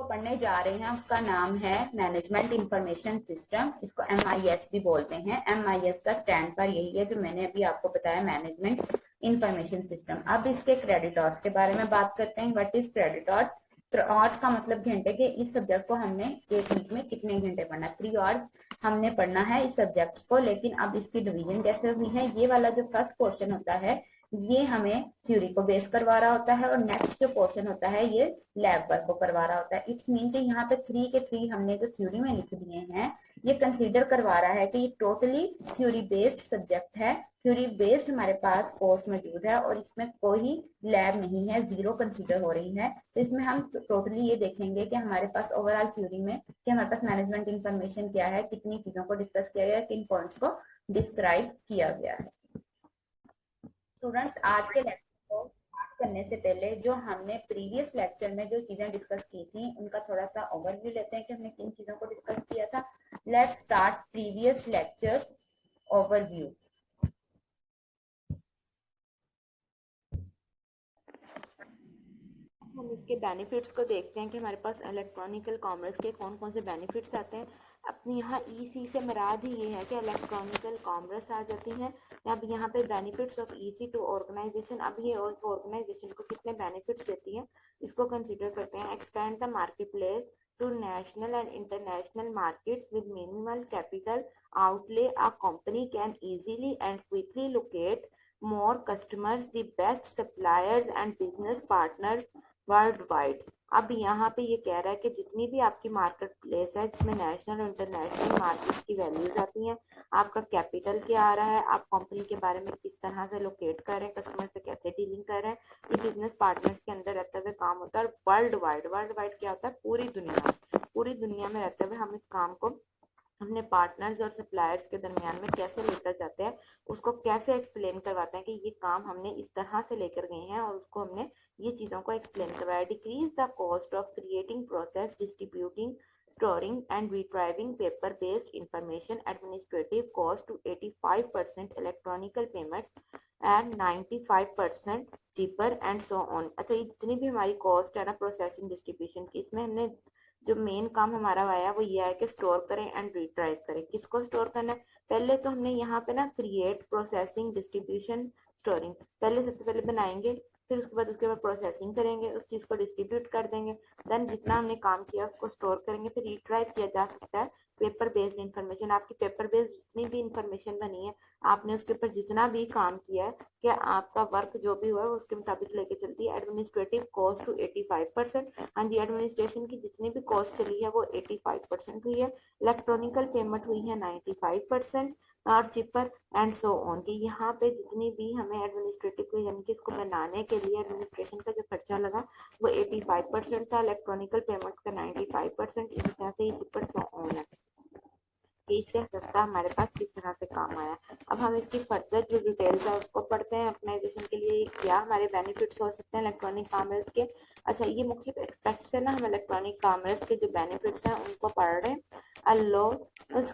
पढ़ने जा रहे हैं उसका नाम है मैनेजमेंट इंफॉर्मेशन सिस्टम। इसको MIS भी बोलते हैं। MIS का स्टैंड पर यही है जो मैंने अभी आपको बताया, मैनेजमेंट इंफॉर्मेशन सिस्टम। अब इसके क्रेडिटर्स के बारे में बात करते हैं। What is creditors? आवर्स का मतलब घंटे के। इस सब्जेक्ट को हमने एक वीक में कितने घंटे पढ़ना? 3 आवर्स हमने पढ़ना है इस सब्जेक्ट को। लेकिन अब इसकी डिवीजन कैसे हुई है? ये वाला जो फर्स्ट पोर्शन होता है ये हमें थ्योरी को बेस करवा रहा होता है और नेक्स्ट जो पोर्शन होता है ये लैब वर्क को करवा रहा होता है। इट्स मीन कि यहाँ पे 3 के 3 हमने जो थ्योरी में लिख दिए हैं ये कंसीडर करवा रहा है कि ये टोटली थ्योरी बेस्ड सब्जेक्ट है। थ्योरी बेस्ड हमारे पास कोर्स मौजूद है और इसमें कोई लैब नहीं है, जीरो कंसीडर हो रही है। तो इसमें हम टोटली ये देखेंगे कि हमारे पास ओवरऑल थ्योरी में कि हमारे पास मैनेजमेंट इंफॉर्मेशन क्या है, कितनी चीजों को डिस्कस किया गया है, किन पॉइंट्स को डिस्क्राइब किया गया है। स्टूडेंट्स, आज के लेक्चर को स्टार्ट करने से पहले जो हमने प्रीवियस लेक्चर में जो चीजें डिस्कस की थी उनका थोड़ा सा ओवरव्यू लेते हैं कि हमने किन चीजों को डिस्कस किया था। Let's start previous lecture overview. हम इसके बेनिफिट्स को देखते हैं कि हमारे पास इलेक्ट्रॉनिकल कॉमर्स के कौन कौन से बेनिफिट्स आते हैं। अपनी यहाँ EC से मुराद ही ये है कि इलेक्ट्रॉनिकल कॉमर्स आ जाती है। अब यहाँ पे benefits of EC to organization, अब ये ऑर्गेनाइजेशन को कितने बेनिफिट्स देती है इसको कंसिडर करते हैं। Expand the market place to national and international markets with minimal capital outlay. A company can easily and quickly locate more customers, the best suppliers and business partners world wide. अब यहाँ पे ये कह रहा है कि जितनी भी आपकी मार्केट प्लेस है जिसमें नेशनल और इंटरनेशनल मार्केट की वैल्यूज आती हैं, आपका कैपिटल क्या आ रहा है, आप कंपनी के बारे में किस तरह से लोकेट कर रहे हैं, कस्टमर से कैसे डीलिंग कर रहे हैं, ये बिजनेस पार्टनर्स के अंदर रहते हुए काम होता है। और वर्ल्ड वाइड क्या होता है? पूरी दुनिया में रहते हुए हम इस काम को अपने पार्टनर्स और सप्लायर्स के दरमियान में कैसे लेकर जाते हैं, उसको कैसे एक्सप्लेन करवाते हैं कि ये काम हमने इस तरह से लेकर गए हैं और उसको हमने ये चीज़ों को एक्सप्लेन करवाया। Decrease the cost of creating, process, distributing, storing and retrieving paper based information, administrative cost to 85%, electronical payment and 95% cheaper and so on. अच्छा, ये जितनी भी हमारी कॉस्ट है ना प्रोसेसिंग डिस्ट्रीब्यूशन की, इसमें हमने जो मेन काम हमारा आया वो ये है कि स्टोर करें एंड रिट्राइव करें। किसको स्टोर करना है? पहले तो हमने यहाँ पे ना क्रिएट, प्रोसेसिंग, डिस्ट्रीब्यूशन, स्टोरिंग पहले सबसे पहले बनाएंगे, फिर उसके बाद प्रोसेसिंग करेंगे, उस चीज को डिस्ट्रीब्यूट कर देंगे, देन जितना हमने काम किया उसको स्टोर करेंगे। फिर रिट्राइव किया जा सकता है पेपर बेस्ड इंफॉर्मेशन। आपकी पेपर बेस्ड जितनी भी इंफॉर्मेशन बनी है, आपने उसके ऊपर जितना भी काम किया है, क्या आपका वर्क जो भी हुआ है उसके मुताबिक लेके चलती है। एडमिनिस्ट्रेटिव कॉस्ट टू 85%, हाँ जी, एडमिनिस्ट्रेशन की जितनी भी कॉस्ट चली है वो 85% हुई है। इलेक्ट्रॉनिकल पेमेंट हुई है 95% और चिपर एंड सो ऑन की यहाँ पे जितनी भी हमें एडमिनिस्ट्रेटिव यानी कि इसको बनाने के लिए एडमिनिस्ट्रेशन का जो खर्चा लगा वो 85% था, इलेक्ट्रॉनिकल पेमेंट्स का 95%। इसी तरह से ये चिपर सो ऑन है कि इससे सस्ता हमारे पास किस तरह से काम आया। अब हम इसकी फर्दर जो डिटेल्स है उसको पढ़ते हैं। ऑर्गेनाइजेशन के लिए क्या हमारे बेनिफिट्स हो सकते हैं इलेक्ट्रॉनिक कॉमर्स के। अच्छा, ये मुख्तलिफ एस्पेक्ट से ना हम इलेक्ट्रॉनिक कॉमर्स के जो बेनिफिट्स हैं उनको पढ़ रहे हैं। अलो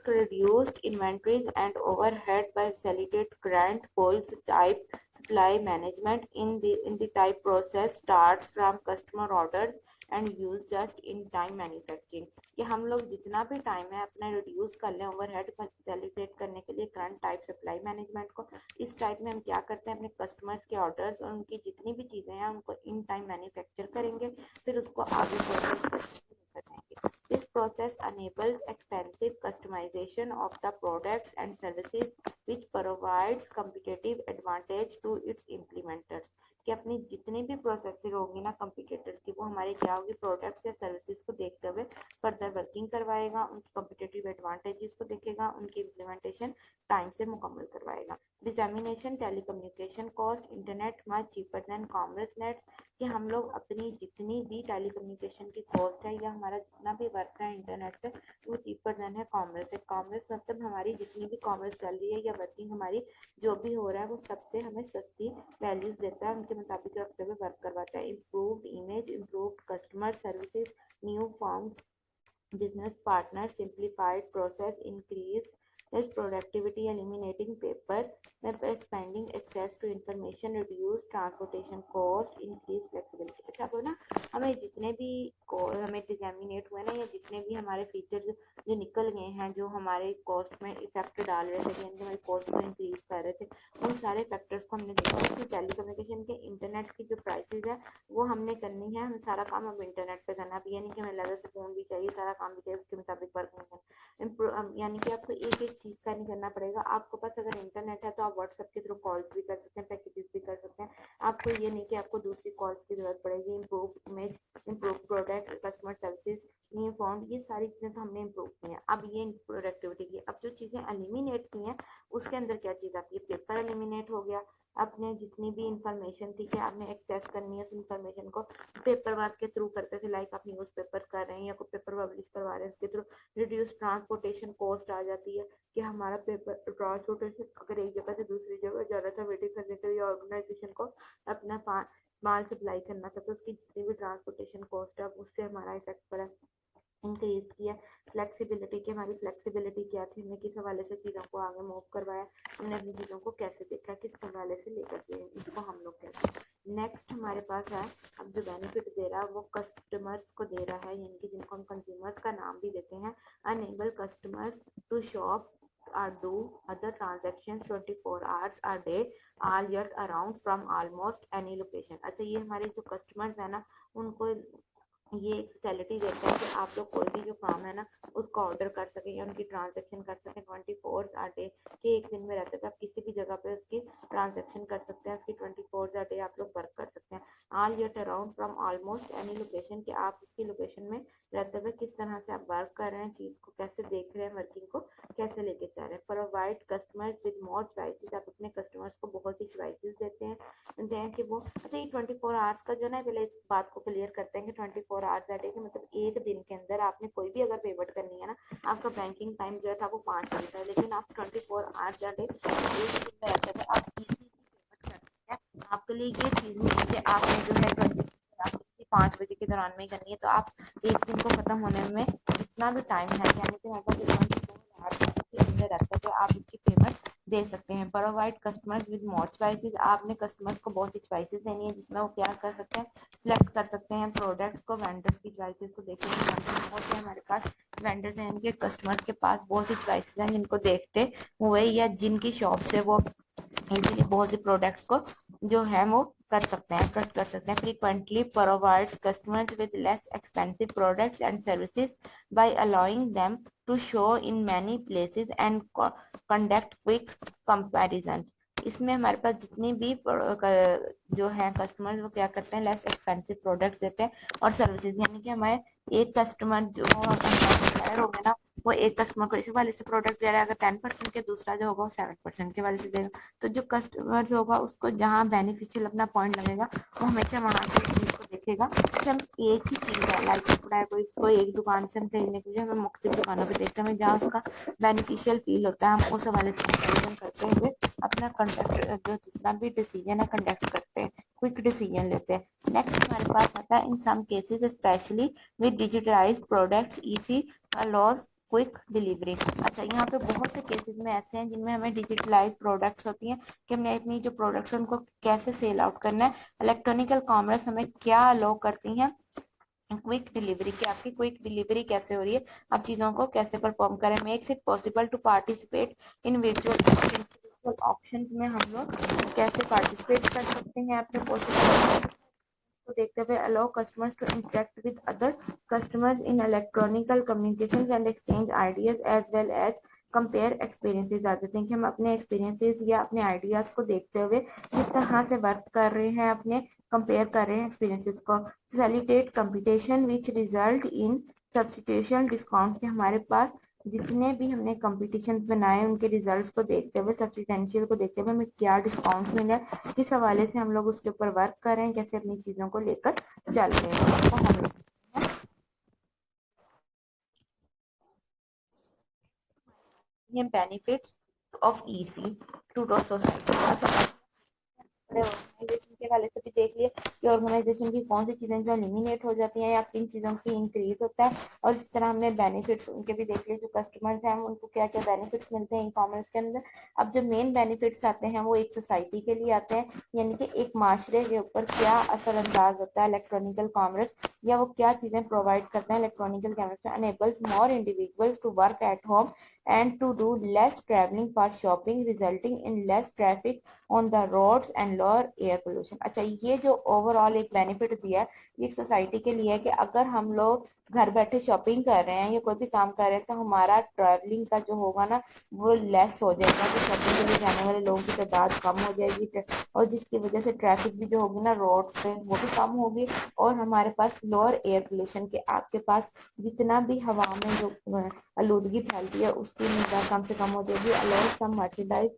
reduced inventories and overhead by facilitate grant pools type supply management in the type process starts from customer orders and use just in time manufacturing। कि हम लोग जितना भी टाइम है अपना रिड्यूस कर लें ओवरहेड फैसिलिटेट करने के लिए करंट टाइप सप्लाई मैनेजमेंट को। इस टाइप में हम क्या करते हैं, अपने कस्टमर्स के ऑर्डर्स और उनकी जितनी भी चीज़ें हैं उनको इन टाइम मैन्युफैक्चर करेंगे, फिर उसको आगे प्रोसेस करेंगे। This process enables extensive customization of the products and services which provides competitive advantage to its implementers। कि अपनी जितनी भी प्रोसेसर होगी ना कंप्यूटर की, वो हमारे क्या होगी, प्रोडक्ट्स या सर्विसेज को देखते हुए फर्दर वर्किंग करवाएगा, उनकी कम्पिटेटिव एडवांटेजेस को देखेगा, उनकी इम्प्लीमेंटेशन टाइम से मुकम्मल करवाएगा। Dissemination telecommunication cost internet much cheaper than commerce net. कि हम लोग अपनी जितनी भी टेलीकम्युनिकेशन की कॉस्ट है या हमारा जितना भी वर्क है इंटरनेट पे वो चीपर देन है कॉमर्स से। कॉमर्स मतलब हमारी जितनी भी कॉमर्स चल रही है या वर्किंग हमारी जो भी हो रहा है वो सबसे हमें सस्ती वैल्यूज देता है, उनके मुताबिक रखते हुए वर्क करवाता है। Improved image, improved customer services, new found business partners, simplified process, increased productivity, eliminating paper, expanding access to information, reduce transportation cost, increase flexibility। अच्छा, अब ना हमें जितने भी हमें डिजैमिनेट हुए ना, या जितने भी हमारे फीचर्स जो निकल गए हैं, जो हमारे कॉस्ट में इफेक्ट डाल रहे थे, यानी हमारी कॉस्ट को इंक्रीज कर रहे थे, उन सारे फैक्टर्स को हमने देखा कि टेलीकम्युनिकेशन के इंटरनेट की जो प्राइसेस है वो हमने करनी है। हमें सारा काम अब इंटरनेट पे करना है। अब ये नहीं कि हमें अलग से फोन भी चाहिए, सारा काम भी चाहिए, उसके मुताबिक वर्क नहीं करना। यानी कि आपको एक एक चीज का नहीं करना पड़ेगा। आपके पास अगर इंटरनेट है तो आप व्हाट्सएप के थ्रू कॉल्स भी कर सकते हैं, पैकेजेस भी कर सकते हैं। आपको ये नहीं कि आपको दूसरी कॉल्स की जरूरत पड़ेगी। Improve image, improve product, customer service, ये फॉन्ट, ये सारी चीजें तो हमने इम्प्रूव की हैं। अब ये प्रोडक्टिविटी की, अब जो चीजें एलिमिनेट की हैं उसके अंदर क्या चीज आती है? पेपर एलिमिनेट हो गया। आपने जितनी भी इंफॉर्मेशन थी कि आपने एक्सेस करनी है उस इंफॉर्मेशन को पेपर वर्क के थ्रू करते थे, लाइक आप न्यूज पेपर कर रहे हैं या कोई पेपर पब्लिश करवा रहे हैं, उसके थ्रू रिड्यूस ट्रांसपोर्टेशन कॉस्ट आ जाती है कि हमारा पेपर ट्रांसपोर्टेशन अगर एक जगह से दूसरी जगह जाना था वेटिंग करने के लिए, ऑर्गेनाइजेशन को अपना माल सप्लाई करना था, तो उसकी जितनी भी ट्रांसपोर्टेशन कॉस्ट है उससे हमारा इफेक्ट पड़ा, इंक्रीज किया। फ्लेक्सिबिलिटी की, हमारी फ्लेक्सिबिलिटी क्या थी, हमने किस हवाले से चीज़ों को आगे मूव करवाया, हमने अपनी चीज़ों को कैसे देखा, किस हवाले से लेकर गए, इसको हम लोग कहते हैं। नेक्स्ट हमारे पास है, अब जो बेनिफिट दे रहा है वो कस्टमर्स को दे रहा है, यानी कि जिनको हम कंज्यूमर्स का नाम भी देते हैं। Enable customers to shop or do other transactions 24 hours a day all year around from almost any location। अच्छा, ये हमारे जो कस्टमर्स है ना, उनको ये एक फैसिलिटी देता है कि आप लोग कोई भी जो काम है ना उसको ऑर्डर कर सकें या उनकी ट्रांजैक्शन कर सकें 24 आवर डे के। एक दिन में रहते थे, आप किसी भी जगह पे उसकी ट्रांजैक्शन कर सकते हैं, उसकी 24 आवर डे आप लोग वर्क कर सकते हैं। All year around from almost any location, कि आप उसकी लोकेशन में रहते हुए किस तरह से आप वर्क कर रहे हैं, चीज़ को कैसे देख रहे हैं, वर्किंग को कैसे लेके जा रहे हैं। Provide customers with more choices, आप अपने कस्टमर्स को बहुत सी चॉइसेस देते हैं कि वो, अच्छा ये 24 आवर्स का जो ना, पहले इस बात को क्लियर करते हैं कि 24 आवर्स अ डे के मतलब एक दिन के अंदर आपने कोई भी अगर पेमेंट करनी है ना, आपका बैंकिंग टाइम जो है वो 5 घंटा है, लेकिन आप 24 आवर्स अ डे एक दिन में रहते थे, आप इजीली पेमेंट कर सकते हैं। आपके लिए ये चीज़ नहीं है कि आपने जो है किसी 5 बजे के दौरान में ही करनी है, तो आप एक दिन को खत्म होने में जितना भी टाइम है, यानी कि हमारे पास 24 आवर्स के अंदर रहता है, तो आप इसकी पेमेंट दे सकते हैं। Provide customers with more choices, आपने कस्टमर्स को बहुत सी चॉइसेस देनी है जिसमें वो क्या कर सकते हैं, सिलेक्ट कर सकते हैं प्रोडक्ट्स को, वेंडर्स की चॉइसेस को देखेंगे। बहुत से हमारे पास वेंडर्स हैं, इनके कस्टमर्स के पास बहुत सी चॉइसेस हैं जिनको देखते हुए या जिनकी शॉप से वो इजीली बहुत से प्रोडक्ट्स को जो है वो कर सकते हैं, ट्रस्ट कर सकते हैं। Frequently provides customers with less expensive products and services by allowing them to show in many places and conduct quick comparison. इसमें हमारे पास जितनी भी जो है कस्टमर वो क्या करते हैं, लेस एक्सपेंसिव प्रोडक्ट देते हैं और सर्विसेज, यानी कि हमारे एक कस्टमर जो हो गया ना, वो एक कस्टमर को इस वाले से प्रोडक्ट दे रहा है, अगर 10% के, दूसरा जो होगा वो 7% के वाले से देगा। तो जो कस्टमर होगा उसको जहाँ बेनिफिशियल अपना पॉइंट लगेगा वो हमेशा वहाँ से चीज को देखेगा। तो हम एक ही चीज है, लाइक कपड़ा है, कोई इसको एक दुकान से हम खरीदने के लिए हमें मुख्तलिफ दुकानों पर देखते हैं, जहाँ उसका बेनिफिशियल फील होता है, हम उस हवाले से कंपेरिजन करते हुए अपना कंडक्ट जो जितना भी डिसीजन है कंडक्ट करते हैं, क्विक डिसीजन लेते हैं। नेक्स्ट हमारे पास आता है, in some cases specially with digitalized products easy allows quick delivery. अच्छा, यहाँ पे बहुत से केसेस में ऐसे हैं जिनमें हमें डिजिटलाइज प्रोडक्ट्स होती हैं कि हमने अपनी जो प्रोडक्ट्स उनको कैसे सेल आउट करना है। इलेक्ट्रॉनिकल कॉमर्स हमें क्या अलाउ करती हैं, क्विक डिलीवरी की। आपकी क्विक डिलीवरी कैसे हो रही है, आप चीजों को कैसे परफॉर्म करें। Makes it possible to participate in virtual options में हम लोग कैसे पार्टिसिपेट कर सकते हैं अपने पॉसिबल को देखते हुए। Allow customers to interact with other customers in electronical communications and exchange ideas as well as compare experiences. आ जाते हैं कि हम अपने एक्सपीरियंसेस या अपने आइडियाज को देखते हुए किस तरह से वर्क कर रहे हैं, अपने कंपेयर कर रहे हैं एक्सपीरियंसेस को। Facilitate competition which result in substitution discount, के हमारे पास जितने भी हमने कंपटीशन बनाए उनके रिजल्ट्स को देखते हुए, सब्स्टिटेंशियल को देखते हुए हमें क्या डिस्काउंट मिला है, किस हवाले से हम लोग उसके ऊपर वर्क कर रहे हैं, कैसे अपनी चीजों को लेकर चल रहे हैं, तो हम ये benefits of EC to society. Organization के हवाले से भी देख लिया कि ऑर्गेनाइजेशन की कौन सी चीजें जो एलिमिनेट हो जाती हैं या किन चीजों की इंक्रीज होता है, और इस तरह हमने बेनिफिट्स उनके भी देख लिए, जो कस्टमर्स हैं उनको क्या क्या बेनिफिट्स मिलते हैं ई कॉमर्स के अंदर। अब जो मेन बेनिफिट्स आते हैं वो एक सोसाइटी के लिए आते हैं, यानी कि एक माशरे के ऊपर क्या असरअंदाज होता है इलेक्ट्रॉनिकल कॉमर्स, या वो क्या चीजें प्रोवाइड करते हैं electronical commerce. Enables more individuals to work at home and to do less traveling for shopping, resulting in less traffic on the roads and lower air pollution। अच्छा, ये जो ओवरऑल एक बेनिफिट दिया है ये सोसाइटी के लिए है कि अगर हम लोग घर बैठे शॉपिंग कर रहे हैं या कोई भी काम कर रहे हैं तो हमारा ट्रैवलिंग का जो होगा ना वो लेस हो जाएगा, तो शॉपिंग के लिए जाने वाले लोगों की तादाद कम हो जाएगी, और जिसकी वजह से ट्रैफिक भी जो होगी ना रोड पे वो भी कम होगी, और हमारे पास लोअर एयर पोल्यूशन के आपके पास जितना भी हवा में जो आलूदगी फैलती है उसकी मिकदार कम से कम हो जाएगी। Allow some merchandise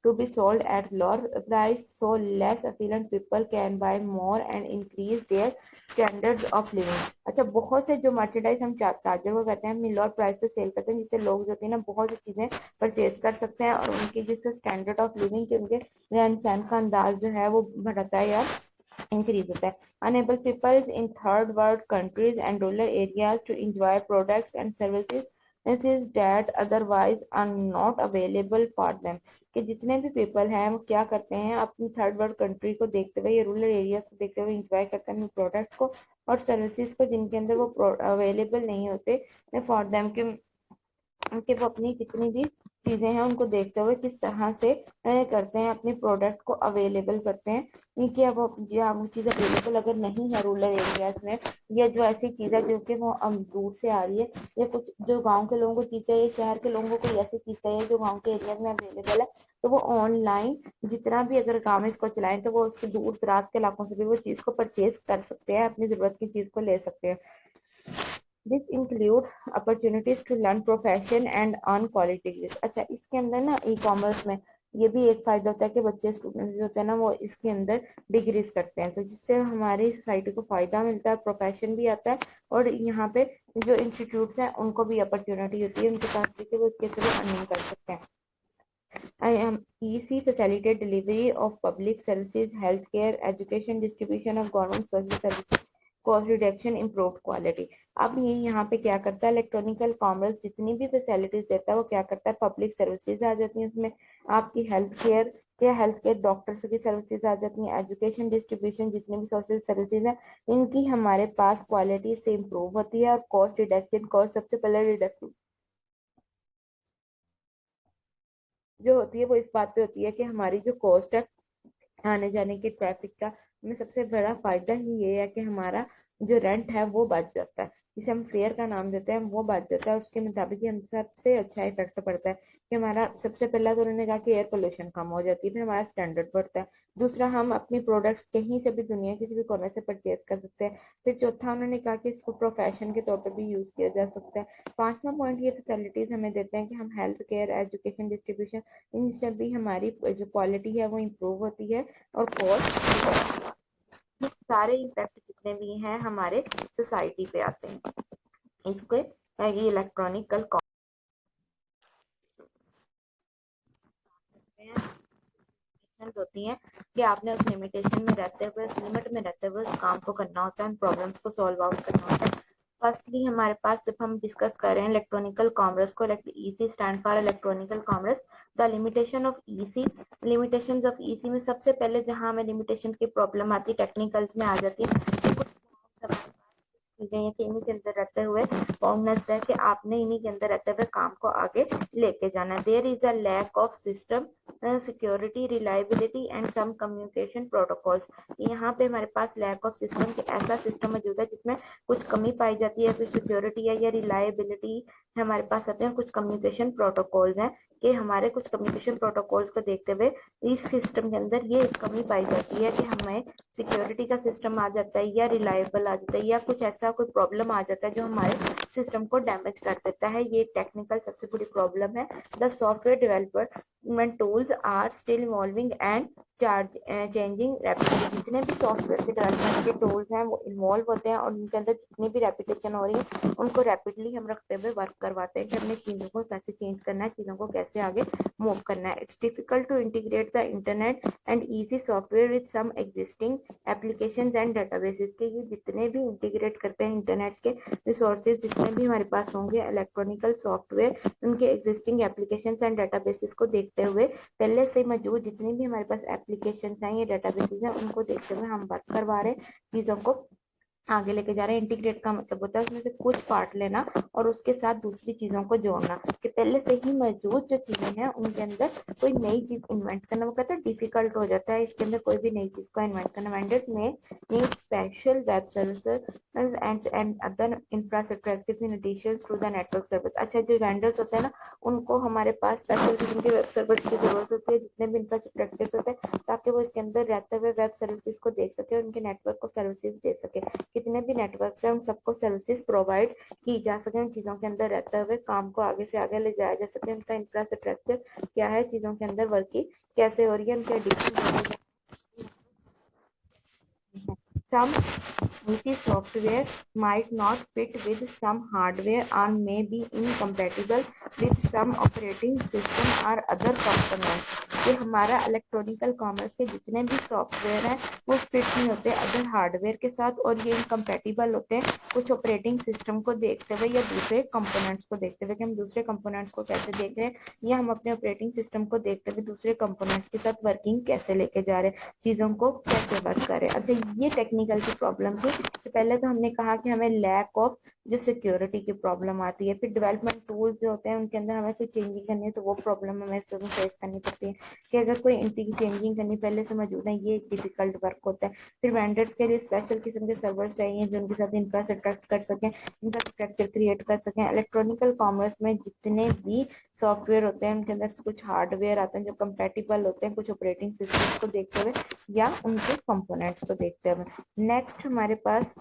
to be sold at lower price so less affluent people can buy more and increase their standards of living। अच्छा, बहुत से जो मर्चेंडाइज हम ताजर को कहते हैं अपनी लोअर प्राइस पे सेल करते हैं, जिससे लोग जो होते हैं ना बहुत सी चीजें परचेज कर सकते हैं, और उनकी जिससे स्टैंडर्ड ऑफ लिविंग के उनके रहन सहन का अंदाज जो है वो बढ़ता है या इंक्रीज होता है। Enable people in third world countries and rural areas to enjoy products and services that otherwise are not available for them। कि जितने भी पीपल हैं वो क्या करते हैं अपनी थर्ड वर्ल्ड कंट्री को देखते हुए या रूरल एरियाज को देखते हुए इंजॉय करते हैं अपने प्रोडक्ट्स को और सर्विसेज को जिनके अंदर वो अवेलेबल नहीं होते फॉर देम, कि वो अपनी जितनी भी चीजें हैं उनको देखते हुए किस तरह से करते हैं अपने प्रोडक्ट को अवेलेबल करते हैं, कि अब वो चीज अवेलेबल अगर नहीं है रूरल एरियाज में, या जो ऐसी चीज है जो कि वो दूर से आ रही है, या कुछ जो गांव के लोगों को चीज चाहिए, शहर के लोगों को ऐसी चीज चाहिए जो गांव के एरिया में अवेलेबल है, तो वो ऑनलाइन जितना भी अगर गाँव में इसको चलाएं तो वो उसके दूर दराज के इलाकों से भी वो चीज को परचेज कर सकते हैं, अपनी जरूरत की चीज को ले सकते हैं। This include opportunities to learn profession and earn quality degrees. अच्छा, इसके अंदर ना ई कॉमर्स में ये भी एक फायदा होता है कि बच्चे स्टूडेंट्स जो होते हैं ना वो इसके अंदर डिग्रीज करते हैं, तो जिससे हमारी सोसाइटी को फायदा मिलता है, प्रोफेशन भी आता है, और यहाँ पे जो इंस्टीट्यूट्स हैं उनको भी अपॉर्चुनिटी होती है उनके पास भी कि वो इसके थ्रू अर्निंग कर सकते हैं। I am EC facilitate delivery of public services, healthcare, education, distribution of government social services, cost reduction, improve quality. अब ये यहाँ पे क्या करता है इलेक्ट्रॉनिकल कॉमर्स जितनी भी फैसिलिटीज देता है वो क्या करता है पब्लिक सर्विसेज आ जाती हैं उसमें, आपकी हेल्थ केयर डॉक्टर्स की सर्विसेज आ जाती हैं, एजुकेशन डिस्ट्रीब्यूशन जितनी भी सोशल सर्विसेज है इनकी हमारे पास क्वालिटी से इम्प्रूव होती है, और कॉस्ट रिडक्शन, कॉस्ट सबसे पहले रिडक्शन जो होती है वो इस बात पे होती है कि हमारी जो कॉस्ट है आने जाने की ट्रैफिक का, हमें सबसे बड़ा फायदा ही ये है कि हमारा जो रेंट है वो बच जाता है, जिसे हम फेयर का नाम देते हैं वो बच जाता है, उसके मुताबिक ही हम सबसे अच्छा इफेक्ट पड़ता है कि हमारा सबसे पहला तो उन्होंने कहा कि एयर पोल्यूशन कम हो जाती है, फिर हमारा स्टैंडर्ड बढ़ता है, दूसरा हम अपनी प्रोडक्ट्स कहीं से भी दुनिया किसी भी कोने से परचेज कर सकते हैं, फिर चौथा उन्होंने कहा कि इसको प्रोफेशन के तौर पर भी यूज किया जा सकता है, पांचवा पॉइंट ये फैसिलिटीज हमें देते हैं कि हम हेल्थ केयर, एजुकेशन, डिस्ट्रीब्यूशन इनसे भी हमारी जो क्वालिटी है वो इम्प्रूव होती है, और कॉस्ट, ये सारे इम्पैक्ट जितने भी हैं हमारे सोसाइटी पे आते हैं। इसके ये इलेक्ट्रॉनिकल होती हैं कि आपने उस लिमिटेशन में रहते हुए, उस लिमिट में रहते हुए उस काम को करना होता है, उन प्रॉब्लम्स को सॉल्व आउट करना होता है। फर्स्टली हमारे पास जब हम डिस्कस कर रहे हैं इलेक्ट्रॉनिकल कॉमर्स को, EC stand for electronical commerce, the limitation of EC, limitations of EC में सबसे पहले जहां हमें लिमिटेशन की प्रॉब्लम आती है टेक्निकल्स में आ जाती है, इन्हीं के अंदर रहते हुए बाउंडनेस है कि आपने इन्हीं के अंदर रहते हुए काम को आगे लेके जाना। There is a lack of system security, reliability and some communication protocols. यहाँ पे हमारे पास लैक ऑफ सिस्टम के ऐसा सिस्टम मौजूद है जिसमें कुछ कमी पाई जाती है, फिर सिक्योरिटी है या रिलायबिलिटी हमारे पास आते हैं, कुछ कम्युनिकेशन प्रोटोकॉल्स हैं कि हमारे कुछ कम्युनिकेशन प्रोटोकॉल्स को देखते हुए इस सिस्टम के अंदर ये कमी पाई जाती है कि हमें सिक्योरिटी का सिस्टम आ जाता है या रिलायबल आ जाता है या कुछ ऐसा कोई प्रॉब्लम आ जाता है जो हमारे सिस्टम को डैमेज कर देता है, ये टेक्निकल सबसे बड़ी प्रॉब्लम है। The software development tools are still evolving and changing rapidly. जितने भी सॉफ्टवेयर के डेवलपमेंट के टूल्स हैं वो इन्वॉल्व होते हैं और उनके अंदर जितनी भी रेपिटेशन हो रही है उनको रैपिडली हम रखते हुए वर्क करवाते हैं कि हमने चीज़ों को कैसे चेंज करना है, चीज़ों को कैसे आगे मूव करना है। It's difficult to integrate the internet and easy software with some existing application and databases के ये जितने भी इंटीग्रेट करते हैं इंटरनेट के रिसोर्सेज जितने भी हमारे पास होंगे इलेक्ट्रॉनिकल सॉफ्टवेयर उनके एग्जिस्टिंग एप्लीकेशन एंड डेटाबेसेस को देखते हुए पहले से मौजूद जितनी भी हमारे पास एप्लीकेशन हैं या डेटाबेसेस हैं उनको देखते हुए हम वर्क करवा रहे हैं, चीज़ों को आगे लेके जा रहे हैं। इंटीग्रेट का मतलब होता है उसमें से कुछ पार्ट लेना और उसके साथ दूसरी चीजों को जोड़ना, कि पहले से ही मौजूद जो चीजें हैं उनके अंदर कोई नई चीज इन्वेंट करना वो कहता है डिफिकल्ट हो जाता है इसके अंदर कोई भी नई चीज को इन्वेंट करना। Vendors may need special web services and other infrastructure in addition to the network service. अच्छा, जो वेंडर्स होते हैं ना उनको हमारे पास स्पेशल किस्म के वेब सर्विस की जरूरत होती है, जितने भी इंफ्रास्ट्रक्चर होते हैं, ताकि वो इसके अंदर रहते हुए वेब सर्विसेज को देख सके, उनके नेटवर्क को सर्विसेज दे सके। कितने भी नेटवर्क है उन सबको सर्विसेज प्रोवाइड की जा सके, उन चीज़ों के अंदर रहते हुए काम को आगे से आगे ले जाया जा सके। उनका इंफ्रास्ट्रक्चर क्या है, चीज़ों के अंदर वर्किंग कैसे हो रही है, उनके addition some IT software might not fit with some hardware or may be incompatible with some operating system or other components। ये हमारा इलेक्ट्रॉनिकल कॉमर्स के जितने भी सॉफ्टवेयर हैं वो फिट नहीं होते अदर हार्डवेयर के साथ और ये इनकम्पैटिबल होते हैं कुछ ऑपरेटिंग सिस्टम को देखते हुए या दूसरे कंपोनेंट्स को देखते हुए, कि हम दूसरे कंपोनेंट्स को कैसे देख रहे हैं या हम अपने ऑपरेटिंग सिस्टम को देखते हुए दूसरे कंपोनेंट्स के साथ वर्किंग कैसे लेके जा रहे हैं, चीज़ों को कैसे वर्क करें। अच्छा, ये टेक्निकल की प्रॉब्लम थी। तो पहले तो हमने कहा कि हमें लैक ऑफ जो सिक्योरिटी की प्रॉब्लम आती है, फिर डेवलपमेंट टूल्स जो होते हैं उनके अंदर हमें कोई चेंजिंग करनी है तो वो प्रॉब्लम हमें फेस करनी पड़ती है कि अगर कोई चेंजिंग करनी पहले से मौजूद है ये डिफिकल्ट वर्क होता है। फिर वेंडर्स के लिए स्पेशल किस्म के सर्वर्स चाहिए जो उनके साथ इंफ्रास्ट्रक्चर कर सकें, इंफ्रास्ट्रक्चर क्रिएट कर सकें। इलेक्ट्रॉनिकल कॉमर्स में जितने भी सॉफ्टवेयर होते हैं उनके अंदर कुछ हार्डवेयर आते हैं जो कंपैटिबल होते हैं कुछ ऑपरेटिंग सिस्टम को देखते हुए या उनके कंपोनेंट्स को देखते हुए। नेक्स्ट हमारे पास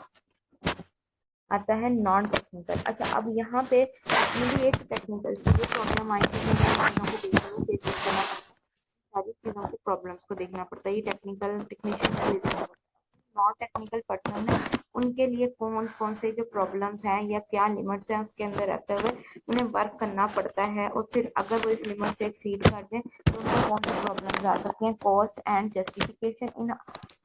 आता है नॉन टेक्निकल। अच्छा, अब यहाँ पे मेरी एक टेक्निकल चीज़ें प्रॉब्लम आई थी, सारी चीज़ों की प्रॉब्लम्स को देखना पड़ता है। ये technical technician non technical person है उनके लिए कौन कौन से जो प्रॉब्लम्स हैं या क्या लिमिट्स हैं उसके अंदर रहते हुए उन्हें वर्क करना पड़ता है, और फिर अगर वो इस लिमिट से एक्सीड कर दें तो उनको कौन से प्रॉब्लम्स आ सकते हैं। Cost and justification in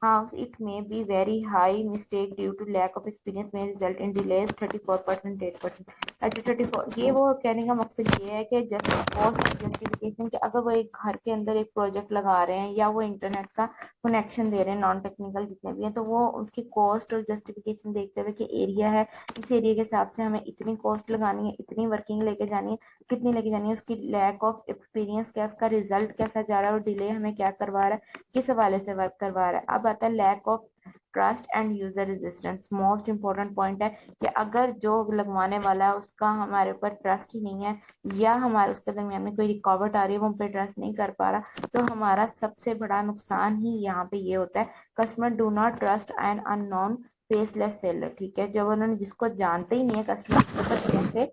house it may be very high mistake due to lack of experience may result in delays 34%, 8%। अच्छा, 34 ये वो कहने का मकसद ये है कि जस्ट कॉस्ट जस्टिफिकेशन कि अगर वो एक घर के अंदर एक प्रोजेक्ट लगा रहे हैं या वो इंटरनेट का कनेक्शन दे रहे हैं, नॉन टेक्निकल जितने भी हैं, तो वो उसकी कॉस्ट और जस्टिफिकेशन देखते हुए कि एरिया है इस एरिया के हिसाब से हमें इतनी कॉस्ट लगानी है, इतनी वर्किंग लेके जानी है, कितनी लेके जानी है, उसकी लैक ऑफ एक्सपीरियंस क्या, उसका रिजल्ट कैसा जा रहा है और डिले हमें क्या करवा रहा है, किस हवाले से वर्क करवा रहा है। अब आता है lack of trust and user resistance. Most important point है कि अगर जो लगवाने वाला है उसका हमारे ऊपर ट्रस्ट ही नहीं है या हमारे उसके दरमियान में कोई रुकावट आ रही है वो हम पे ट्रस्ट नहीं कर पा रहा, तो हमारा सबसे बड़ा नुकसान ही यहाँ पे ये होता है। Customer do not trust an unknown faceless seller. ठीक है, जब उन्होंने जिसको जानते ही नहीं है कस्टमर कैसे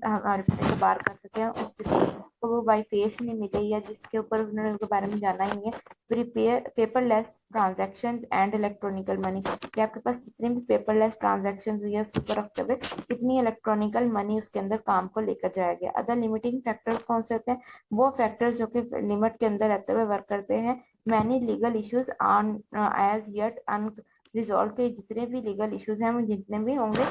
हमारे पे बार कर सके, उसको वो बाई फेस नहीं मिले या जिसके ऊपर उन्होंने उनके बारे में जाना ही नहीं है। Prepare paperless transaction and electronical money, कि आपके पास जितने भी पेपरलेस ट्रांजैक्शन हुई है उसके ऊपर रखते हुए कितनी इलेक्ट्रॉनिकल मनी उसके अंदर काम को लेकर जाया गया। अदर लिमिटिंग फैक्टर्स कौन से होते हैं, वो फैक्टर्स जो कि लिमिट के अंदर रहते हुए वर्क करते हैं। Many legal issues on as yet unresolved, के जितने भी लीगल इश्यूज हैं वो जितने भी होंगे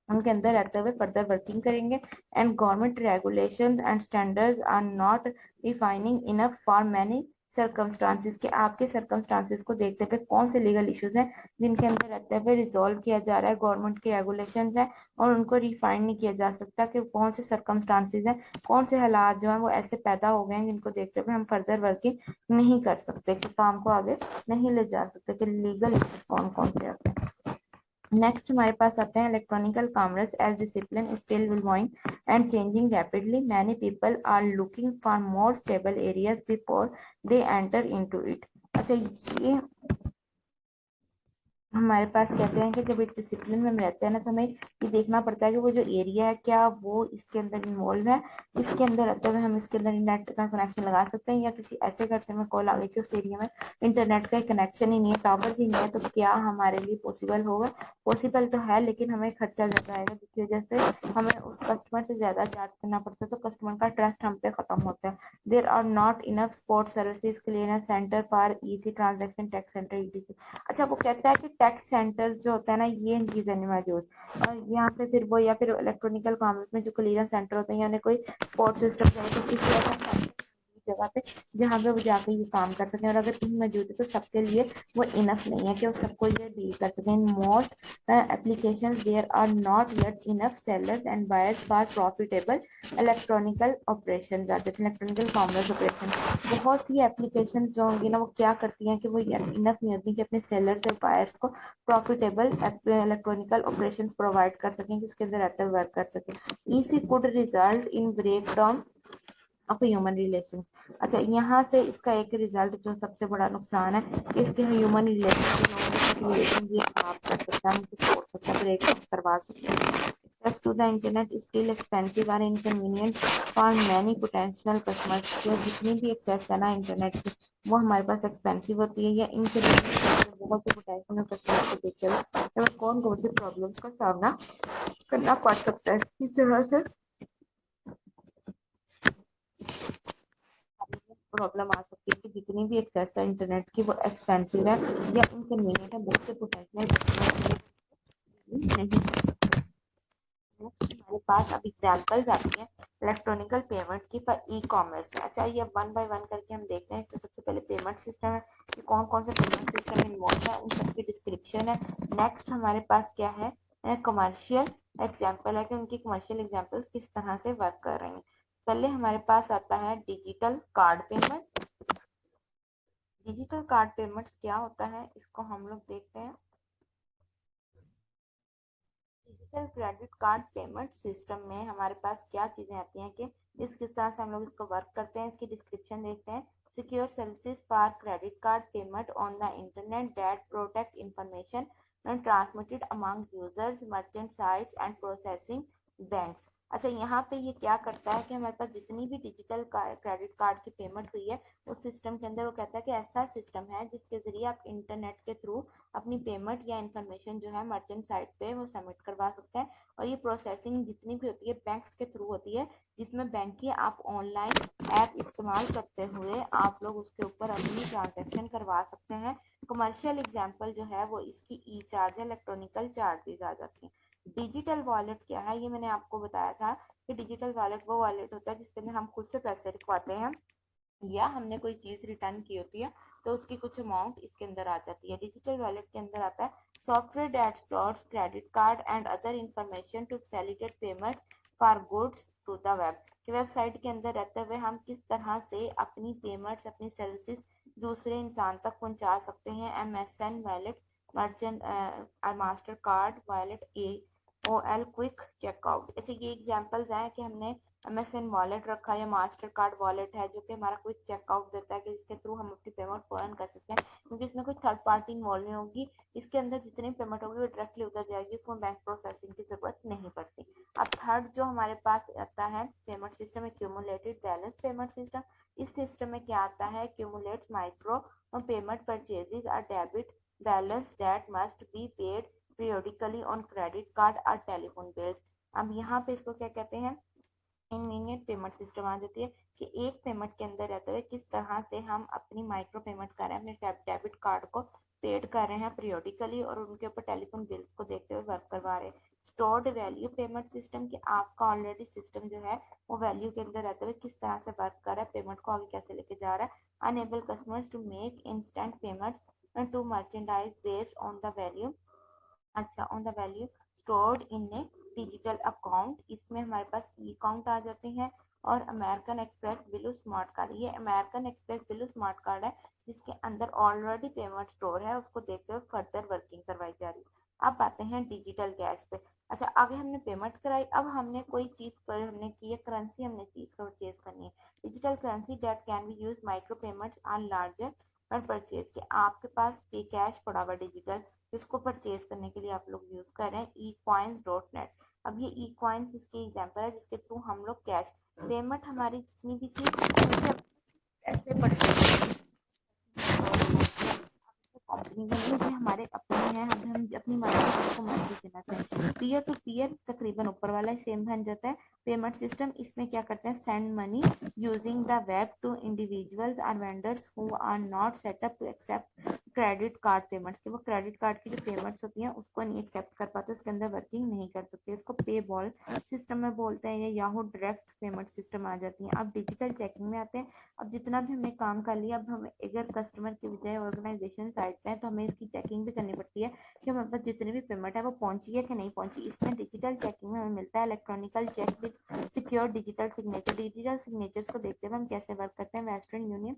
उनके अंदर रहते हुए फर्दर वर्किंग करेंगे। And government regulation and standards are not defining enough for many circumstances, के आपके सर्कमस्टांसिस को देखते हुए कौन से लीगल इश्यूज हैं जिनके अंदर रहते हुए रिजॉल्व किया जा रहा है, गवर्नमेंट के रेगुलेशंस हैं और उनको रिफाइन नहीं किया जा सकता कि कौन से सर्कमस्टांसिस हैं, कौन से हालात जो हैं वो ऐसे पैदा हो गए हैं जिनको देखते हुए हम फर्दर वर्किंग नहीं कर सकते, कि काम को आगे नहीं ले जा सकते, कि लीगल इश्यूज कौन कौन से आते हैं। नेक्स्ट हमारे पास आते हैं electronical commerce as discipline still evolving and changing rapidly, many people are looking for more stable areas before they enter into it. अच्छा, ये हमारे पास कहते हैं कि जब एक डिसिप्लिन में हम रहते हैं ना, तो हमें ये देखना पड़ता है कि वो जो एरिया है क्या वो इसके अंदर इन्वॉल्व है, इसके अंदर रहते हुए हम इसके अंदर नेट का कनेक्शन लगा सकते हैं, या किसी ऐसे घर से हमें कॉल आ गई कि उस एरिया में इंटरनेट का कनेक्शन ही नहीं है, टावर ही नहीं है, तो क्या हमारे लिए पॉसिबल होगा? पॉसिबल तो है, लेकिन हमें खर्चा ज्यादा आएगा, जिसकी वजह से हमें उस कस्टमर से ज्यादा चार्ज करना पड़ता है, तो कस्टमर का ट्रस्ट हम पे खत्म होता है। There are not enough sport services clearance centre for easy transaction tax centre ETC. अच्छा, वो कहता है कि टैक्स सेंटर्स जो होता है ना, ये चीजें नहीं मौजूद और यहाँ पे फिर वो, या फिर इलेक्ट्रॉनिकल कॉमर्स में जो क्लियरेंस सेंटर होते हैं, उन्हें कोई सपोर्ट सिस्टम चाहिए, तो किसी ऐसा जगह पे जहाँ पे वो जाके ये काम कर सकें, और अगर इन मौजूद है तो सबके लिए वो इनफ नहीं है कि वो सबको ये डील कर सकें। In most application there are not yet enough sellers and buyers for profitable electronical operation, electronical commerce operation. बहुत सी एप्लीकेशन जो होंगी ना, वो क्या करती हैं कि वो इनफ नहीं होती कि अपने सेलर्स और बायर्स को प्रॉफिटेबल इलेक्ट्रॉनिकल ऑपरेशन प्रोवाइड कर सकें, कि उसके अंदर रहते हुए वर्क कर सकें। EC could result in break down of human relation. अच्छा, यहाँ से इसका एक रिजल्ट जो सबसे बड़ा नुकसान है कि इसके ह्यूमन रिलेशन ये खराब कर सकता है, उनको तोड़ सकता है, ब्रेक करवा सकता है। Access to the internet is still expensive और inconvenient for many potential customers। जो जितनी भी एक्सेस है ना इंटरनेट की, वो हमारे पास एक्सपेंसिव होती है या इनकन्वीनियंट, बहुत से पोटेंशियल कस्टमर्स को देखते हुए हमें कौन कौन से प्रॉब्लम्स का सामना करना पड़ सकता है। इस तरह से प्रॉब्लम आ सकती है कि जितनी भी एक्सेस है इंटरनेट की, वो एक्सपेंसिव है या इनकन्वीनियंट है, बहुत से प्रोफेशनल नहीं। नेक्स्ट हमारे पास अब एग्जांपल्स आती हैं इलेक्ट्रॉनिकल पेमेंट की पर ई कॉमर्स में। अच्छा, ये वन बाय वन करके हम देखते हैं। तो सबसे पहले पेमेंट सिस्टम है कि कौन कौन से पेमेंट सिस्टम इन्वॉल्व है, उन सबकी डिस्क्रिप्शन है। नेक्स्ट हमारे पास क्या है, कमर्शियल एग्जाम्पल है कि उनकी कमर्शियल एग्जाम्पल्स किस तरह से वर्क कर रहे हैं। पहले हमारे पास आता है digital card payment. Digital card payments क्या होता है, इसको हम लोग देखते हैं। Digital credit card payment system में हमारे पास क्या चीजें आती हैं कि किस तरह से हम लोग इसको वर्क करते हैं, इसकी डिस्क्रिप्शन देखते हैं। Secure services for credit card payment on the internet that protect information and transmitted among users merchant sites and processing banks. अच्छा, यहाँ पे ये क्या करता है कि हमारे पास जितनी भी डिजिटल क्रेडिट कार्ड की पेमेंट हुई है, उस सिस्टम के अंदर वो कहता है कि ऐसा सिस्टम है जिसके जरिए आप इंटरनेट के थ्रू अपनी पेमेंट या इन्फॉर्मेशन जो है मर्चेंट साइट पे वो सबमिट करवा सकते हैं। और ये प्रोसेसिंग जितनी भी होती है बैंक्स के थ्रू होती है, जिसमें बैंक की आप ऑनलाइन ऐप इस्तेमाल करते हुए आप लोग उसके ऊपर अपनी ट्रांजेक्शन करवा सकते हैं। कमर्शियल एग्जाम्पल जो है वो इसकी ई चार्ज, इलेक्ट्रॉनिकल चार्जेस आ जाती हैं। डिजिटल वॉलेट क्या है, ये मैंने आपको बताया था कि डिजिटल वॉलेट वो वॉलेट होता है जिसके अंदर हम खुद से पैसे रखवाते हैं, या हमने कोई चीज रिटर्न की होती है तो उसकी कुछ अमाउंट इसके अंदर आ जाती है। डिजिटल वॉलेट के अंदर आता है software that stores credit card and other information to facilitate payment for goods through the web. कि वेबसाइट के अंदर रहते हुए हम किस तरह से अपनी पेमेंट्स, अपनी सर्विसेज दूसरे इंसान तक पहुंचा सकते हैं। MSN wallet, merchant master card wallet, AOL quick checkout. ऐसे ये एग्जांपल्स हैं कि हमने MSN वॉलेट रखा है या मास्टर कार्ड वॉलेट है, जो कि हमारा क्विक चेकआउट देता है कि जिसके थ्रू हम अपनी पेमेंट फौरन कर सकते हैं, क्योंकि इसमें कोई थर्ड पार्टी इन्वॉल्व नहीं होगी। इसके अंदर जितनी पेमेंट होगी वो डायरेक्टली उतर जाएगी, इसमें बैंक प्रोसेसिंग की जरूरत नहीं पड़ती। अब थर्ड जो हमारे पास आता है पेमेंट सिस्टम है क्यूमुलेटेड बैलेंस पेमेंट सिस्टम। इस सिस्टम में क्या आता है, cumulates micro payment purchases are debit balance that must be paid periodically on credit card or telephone bills। अब यहाँ पे इसको क्या कहते हैं, इमीडिएट पेमेंट सिस्टम आ जाती है कि एक पेमेंट के अंदर रहते हुए किस तरह से हम अपनी माइक्रो पेमेंट कर रहे हैं, अपने डेबिट कार्ड को पेड कर रहे हैं पीरियोडिकली, और उनके ऊपर टेलीफोन बिल्स को देखते हुए वर्क करवा रहे हैं। स्टोर्ड वैल्यू पेमेंट सिस्टम कि आपका ऑलरेडी सिस्टम जो है वो वैल्यू के अंदर रहते हुए किस तरह से वर्क कर रहा है, पेमेंट को आगे कैसे लेके जा रहा है। Enable customers to make instant payment to merchandise based on the value. अच्छा, on the value stored in a digital account, इसमें हमारे पास ई अकाउंट आ जाते हैं। और American Express blue smart card, ये American Express blue smart card है जिसके अंदर ऑलरेडी पेमेंट स्टोर है, उसको देखते हुए फर्दर वर्किंग करवाई जा रही है। अब आते हैं डिजिटल कैश पे। अच्छा, आगे हमने पेमेंट कराई, अब हमने कोई चीज पर हमने की है करेंसी, हमने चीज परचेज करनी है। Digital currency that can be use micro payments are larger पर परचेज के आपके पास पे कैश पड़ा हुआ डिजिटल, जिसको परचेज करने के लिए आप लोग यूज कर रहे हैं ecoins.net। अब ये ecoins इसकी एग्जांपल है जिसके थ्रू हम लोग कैश पेमेंट हमारी जितनी भी थी ऐसे परचेज कंपनी में ये हमारे अपने हैं, हम अपनी मर्जी को मर्जी देना चाहें। पीयर टू पीयर तकरीबन ऊपर वाला सेम बन जाता है। पेमेंट सिस्टम इसमें क्या करते हैं, send money using the web to individuals और vendors who are not set up to accept credit card payments. कि वो क्रेडिट कार्ड की जो पेमेंट्स होती हैं उसको नहीं एक्सेप्ट कर पाते, उसके अंदर वर्किंग नहीं कर सकते। इसको पे बॉल सिस्टम में बोलते हैं, या याहू डायरेक्ट पेमेंट सिस्टम आ जाती है। अब डिजिटल चेकिंग में आते हैं। अब जितना भी हमने काम कर लिया, अब हमें अगर कस्टमर की बजाय ऑर्गेनाइजेशन साइड पे है तो हमें इसकी चेकिंग भी करनी पड़ती है कि हमारे पास जितनी भी पेमेंट है वो पहुंची है कि नहीं पहुंची। इसमें डिजिटल चेकिंग में हमें मिलता है electronical check with secure digital signature. Digital signatures को देखते हुए हम कैसे वर्क करते हैं, Western Union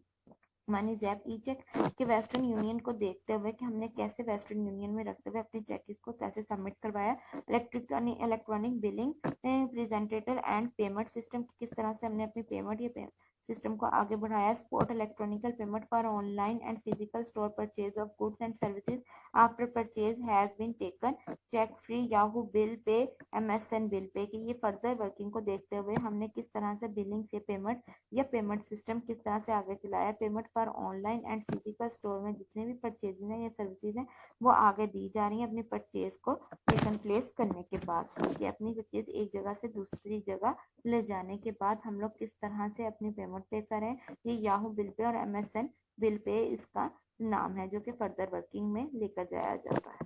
money zap e check के वेस्टर्न यूनियन को देखते हुए कि हमने कैसे वेस्टर्न यूनियन में रखते हुए अपनी चेक को कैसे सबमिट करवाया। Electronic billing presenter and payment system किस तरह से हमने अपनी पेमेंट या सिस्टम को आगे बढ़ाया। Spot electronical payment for online and physical store purchase of goods and services after purchase has been taken. Check free Yahoo bill pay MSN bill pay की ये फर्दर वर्किंग को देखते हुए हमने किस तरह से बिलिंग से पेमेंट या पेमेंट सिस्टम किस तरह से आगे चलाया। Payment for online and physical store में जितने भी परचेज हैं या सर्विसेज हैं वो आगे दी जा रही हैं अपनी परचेज को टेकन प्लेस करने के बाद। कि अपनी परचेज एक जगह से दूसरी जगह ले जाने के बाद हम लोग किस तरह से अपनी पेमेंट पे करें। ये याहू बिल पे और MSN बिल पे इसका नाम है जो कि फर्दर वर्किंग में लेकर जाया जाता है।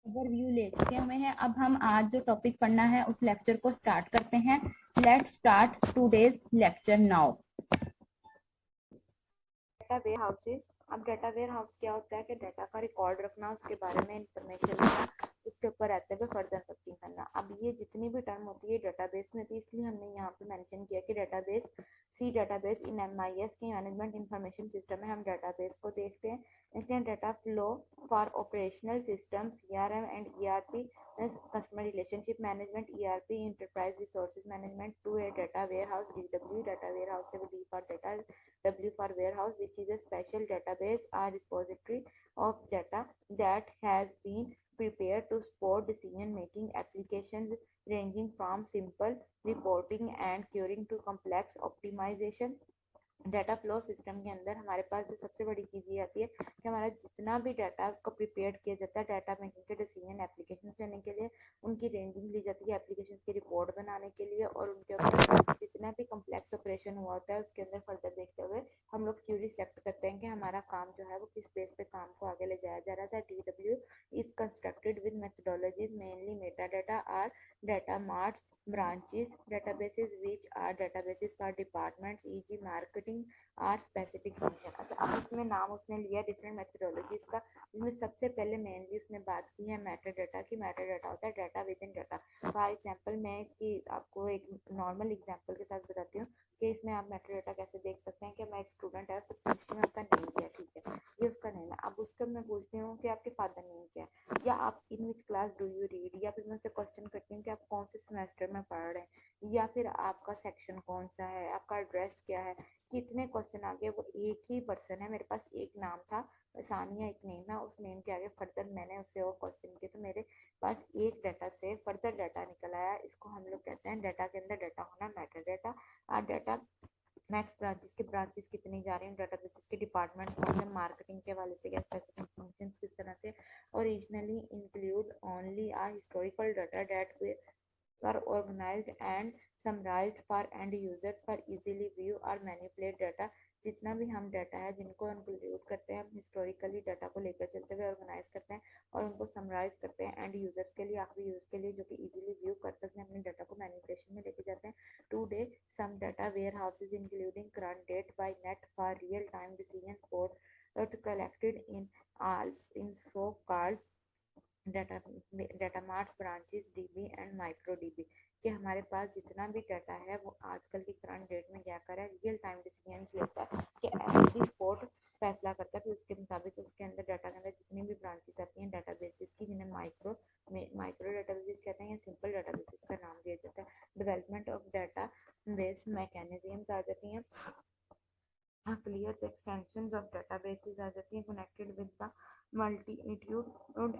ओवरव्यू ले चुके हुए हैं, अब हम आज जो टॉपिक पढ़ना है उस लेक्चर को स्टार्ट करते हैं। Let's start today's lecture now. Data warehouses. अब डेटा वेयर हाउस क्या होता है कि डेटा का रिकॉर्ड रखना, उसके बारे में इंफॉर्मेशन लेना, उसके ऊपर रहते हुए फर्दर वर्किंग करना। अब ये जितनी भी टर्म होती है डेटाबेस में थी, इसलिए हमने यहाँ पे मेंशन किया कि डेटाबेस डेटाबेस इन MIS की मैनेजमेंट इंफॉर्मेशन सिस्टम है। हम डेटाबेस को देखते हैं। इसमें data flow for operational systems CRM and ERP, customer relationship management ERP, enterprise resources management to a data warehouse DW। data warehouse से D for data, W for warehouse, which is a special database or repository of data that has been prepared to support decision making applications ranging from simple reporting and querying to complex optimization। Data flow system के अंदर हमारे पास जो सबसे बड़ी चीज़ ये आती है कि हमारा जितना भी डाटा उसको प्रिपेयर किया जाता है डाटा मेकिंग के डिसीजन एप्लीकेशन लेने के लिए, उनकी रेंजिंग ली जाती है एप्लीकेशन की रिपोर्ट बनाने के लिए, और उनके ऊपर जितना भी कम्प्लेक्स ऑपरेशन हुआ होता है उसके अंदर फर्दर देखते हुए हम लोग क्यूरी सेलेक्ट करते हैं कि हमारा काम जो है वो किस बेस पे काम को आगे ले जाया जा रहा था। DW is constructed with methodologies mainly metadata are data marts branches databases which are databases for departments e.g. marketing or specific function। अच्छा, अब इसमें नाम उसने लिया डिफरेंट मेथडोलॉजीज का, जिसमें सबसे पहले मेनली उसने बात की है मेटा डाटा की। मेटा डाटा होता है data with in data. For example मैं इसकी आपको एक नॉर्मल एग्जाम्पल के साथ बताती हूँ कि इसमें आप मेटा डाटा कैसे देख सकते हैं। कि मैं एक स्टूडेंट है, उससे पूछती हूँ आपका नेम क्या है, ठीक है, ये उसका नेम है। अब उसका मैं पूछती हूँ कि आपके फादर नेम क्या है, या आप in which class do you read, या फिर मैं उससे क्वेश्चन करती हूँ कि आप कौन से सेमेस्टर में पढ़ रहे हैं, या फिर आपका सेक्शन कौन सा है, आपका एड्रेस क्या है। कितने क्वेश्चन आगे, वो एक ही पर्सन है, मेरे पास एक नाम था सानिया, एक नेम है, उस नेम के आगे फर्दर मैंने उससे और क्वेश्चन किए तो मेरे पास एक डाटा से फर्दर डाटा निकल आया। इसको हम लोग कहते हैं डाटा के अंदर डाटा होना मेटा डाटा। और डाटा नेक्स्ट ब्रांचेस की ब्रांचेस कितनी जा रही हैं, डेटाबेसेस के डिपार्टमेंट कौन से, मार्केटिंग के वाले से क्या स्पेसिफिक फंक्शंस किस तरह से। Originally include only are historical data that are organized and summarized for end users for easily view or manipulate data। जितना भी हम डाटा है जिनको इंक्लूड करते हैं, हम हिस्टोरिकली डाटा को लेकर चलते हुए ऑर्गेनाइज करते हैं और उनको समराइज करते हैं एंड यूजर्स के लिए, आखिरी यूज के लिए जो कि इजीली व्यू कर सकते हैं, अपने डाटा को मैनिपुलेशन में लेके जाते हैं। Today some data warehouses including current date by net for real time decision support collected in so called data marts branches DB and micro DB। कि हमारे पास जितना भी डाटा है वो आजकल की करंट डेट में क्या कर रहा है, रियल टाइम डिसीजन लेता है कि ऐसी स्पोर्ट फैसला करता है, फिर उसके मुताबिक उसके अंदर डाटा के अंदर जितनी भी ब्रांचेस आती हैं डाटाबेसेस की, जिन्हें माइक्रो डाटाबेसेस कहते हैं या सिंपल डाटाबेसेस का नाम दिया जाता है। Development of data base mechanisms आ जाती हैं। extensions of databases आ जाती हैं, connected with the multitude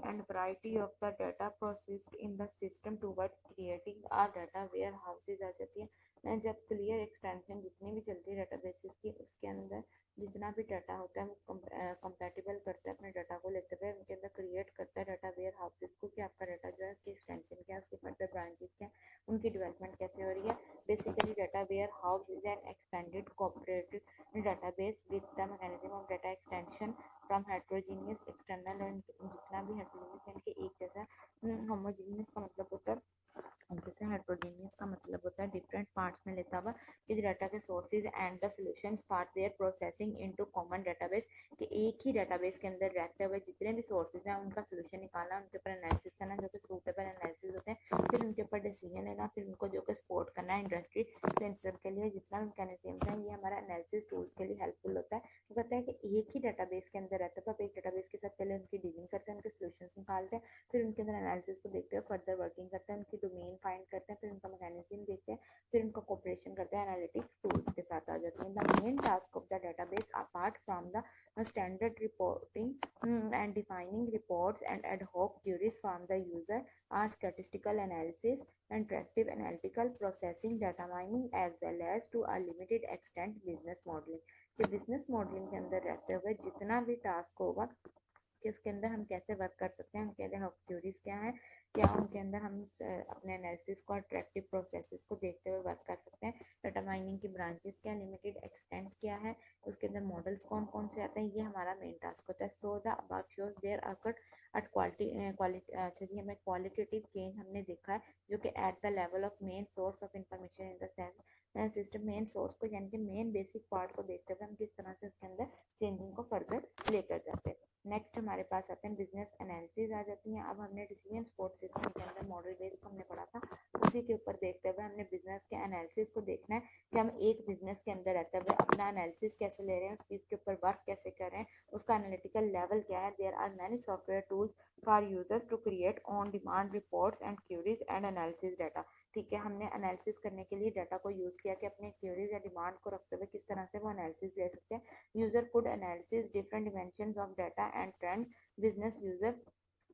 and variety of the data processed in the system toward creating a data warehouses आ जाती है। जब क्लियर एक्सटेंशन जितनी भी चलती है डेटाबेसेस की, उसके अंदर जितना भी डाटा होता है वो कंपैटिबल करता है अपने डाटा को लेते हुए, उनके अंदर क्रिएट करता है डाटा वेयर हाउसेस को कि आपका डाटा जो है उसकी एक्सटेंशन क्या है, उसके फर्दर ब्रांचेस क्या है, उनकी डेवलपमेंट कैसे हो रही है। Basically data warehouse is an extended cooperative database with the mechanism of data extension from heterogeneous external, और जितना भी हेट्रोजीनियस यानी कि एक जैसा, होमोजीनियस का मतलब होता है, जैसे हेट्रोजीनियस का मतलब होता है डिफरेंट पार्ट्स में लेता हुआ कि डाटा के sources and the solutions part their processing into common database, कि एक ही डाटाबेस के अंदर रहते हुए जितने भी सोर्सेज हैं उनका सोल्यूशन निकालना, उनके ऊपर एनालिसिस करना, जो कि सूटेबल एनालिसिस होते हैं, फिर उनके ऊपर डिसीजन लेना, फिर उनको जो कि सपोर्ट करना है इंडस्ट्री सेंसर के लिए। जितना मैकेनिज्म है ये हमारा एनालिसिस टूल्स के लिए हेल्पफुल होता है। वो कहता है कि एक ही डाटाबेस के अंदर रहते हुए आप एक डाटाबेस के साथ पहले उनकी डीलिंग करते हैं, उनके सोल्यूशन निकालते हैं, फिर उनके अंदर एनालिसिस को देखते हुए फर्दर वर्किंग करते हैं, उनकी डोमेन फाइंड करते हैं, फिर उनका मैकेनिज्म देखते हैं, फिर उनका कोऑपरेशन करते हैं, एनालिटिक्स टूल्स के साथ आ जाते हैं। The main task of the database apart from the standard reporting and defining reports and ad hoc queries from the user are statistical analysis, interactive analytical processing, data mining, as well as to a limited extent business modeling। कि business modeling के अंदर रहते हुए जितना भी task होगा कि उसके अंदर हम कैसे वर्क कर सकते हैं, उनके अंदर क्यूरीज क्या है, क्या उनके अंदर हम अपने एनालिसिस को अट्रैक्टिव प्रोसेसेस को देखते हुए वर्क कर सकते हैं, डाटा माइनिंग की ब्रांचेस क्या, लिमिटेड एक्सटेंट क्या है, उसके अंदर मॉडल्स कौन कौन से आते हैं, ये हमारा मेन टास्क होता है। So the above shows there occurred at quality अच्छा जी, हमें क्वालिटेटिव चेंज हमने देखा है जो कि at the level of main source of information in the sense system, main source को यानी कि मेन बेसिक पार्ट को देखते हुए हम किस तरह से उसके अंदर चेंजिंग को फर्दर लेकर जाते हैं। नेक्स्ट हमारे पास आते हैं बिजनेस एनालिसिस आ जाती हैं। अब हमने डिसीजन सपोर्ट सिस्टम के अंदर मॉडल बेस को हमने पढ़ा था, उसी के ऊपर देखते हुए हमने बिजनेस के एनालिसिस को देखना है कि हम एक बिजनेस के अंदर रहते हुए अपना एनालिसिस कैसे ले रहे हैं, उस चीज़ के ऊपर वर्क कैसे कर रहे हैं, उसका एनालिटिकल लेवल क्या है। There are many software tools for users to create on demand reports and queries and analysis data. ठीक है, हमने एनालिसिस करने के लिए डाटा को यूज़ किया कि अपने क्यूरीज या डिमांड को रखते हुए किस तरह से वो एनालिसिस ले सकते हैं। User could analysis different dimensions of data and trend, business user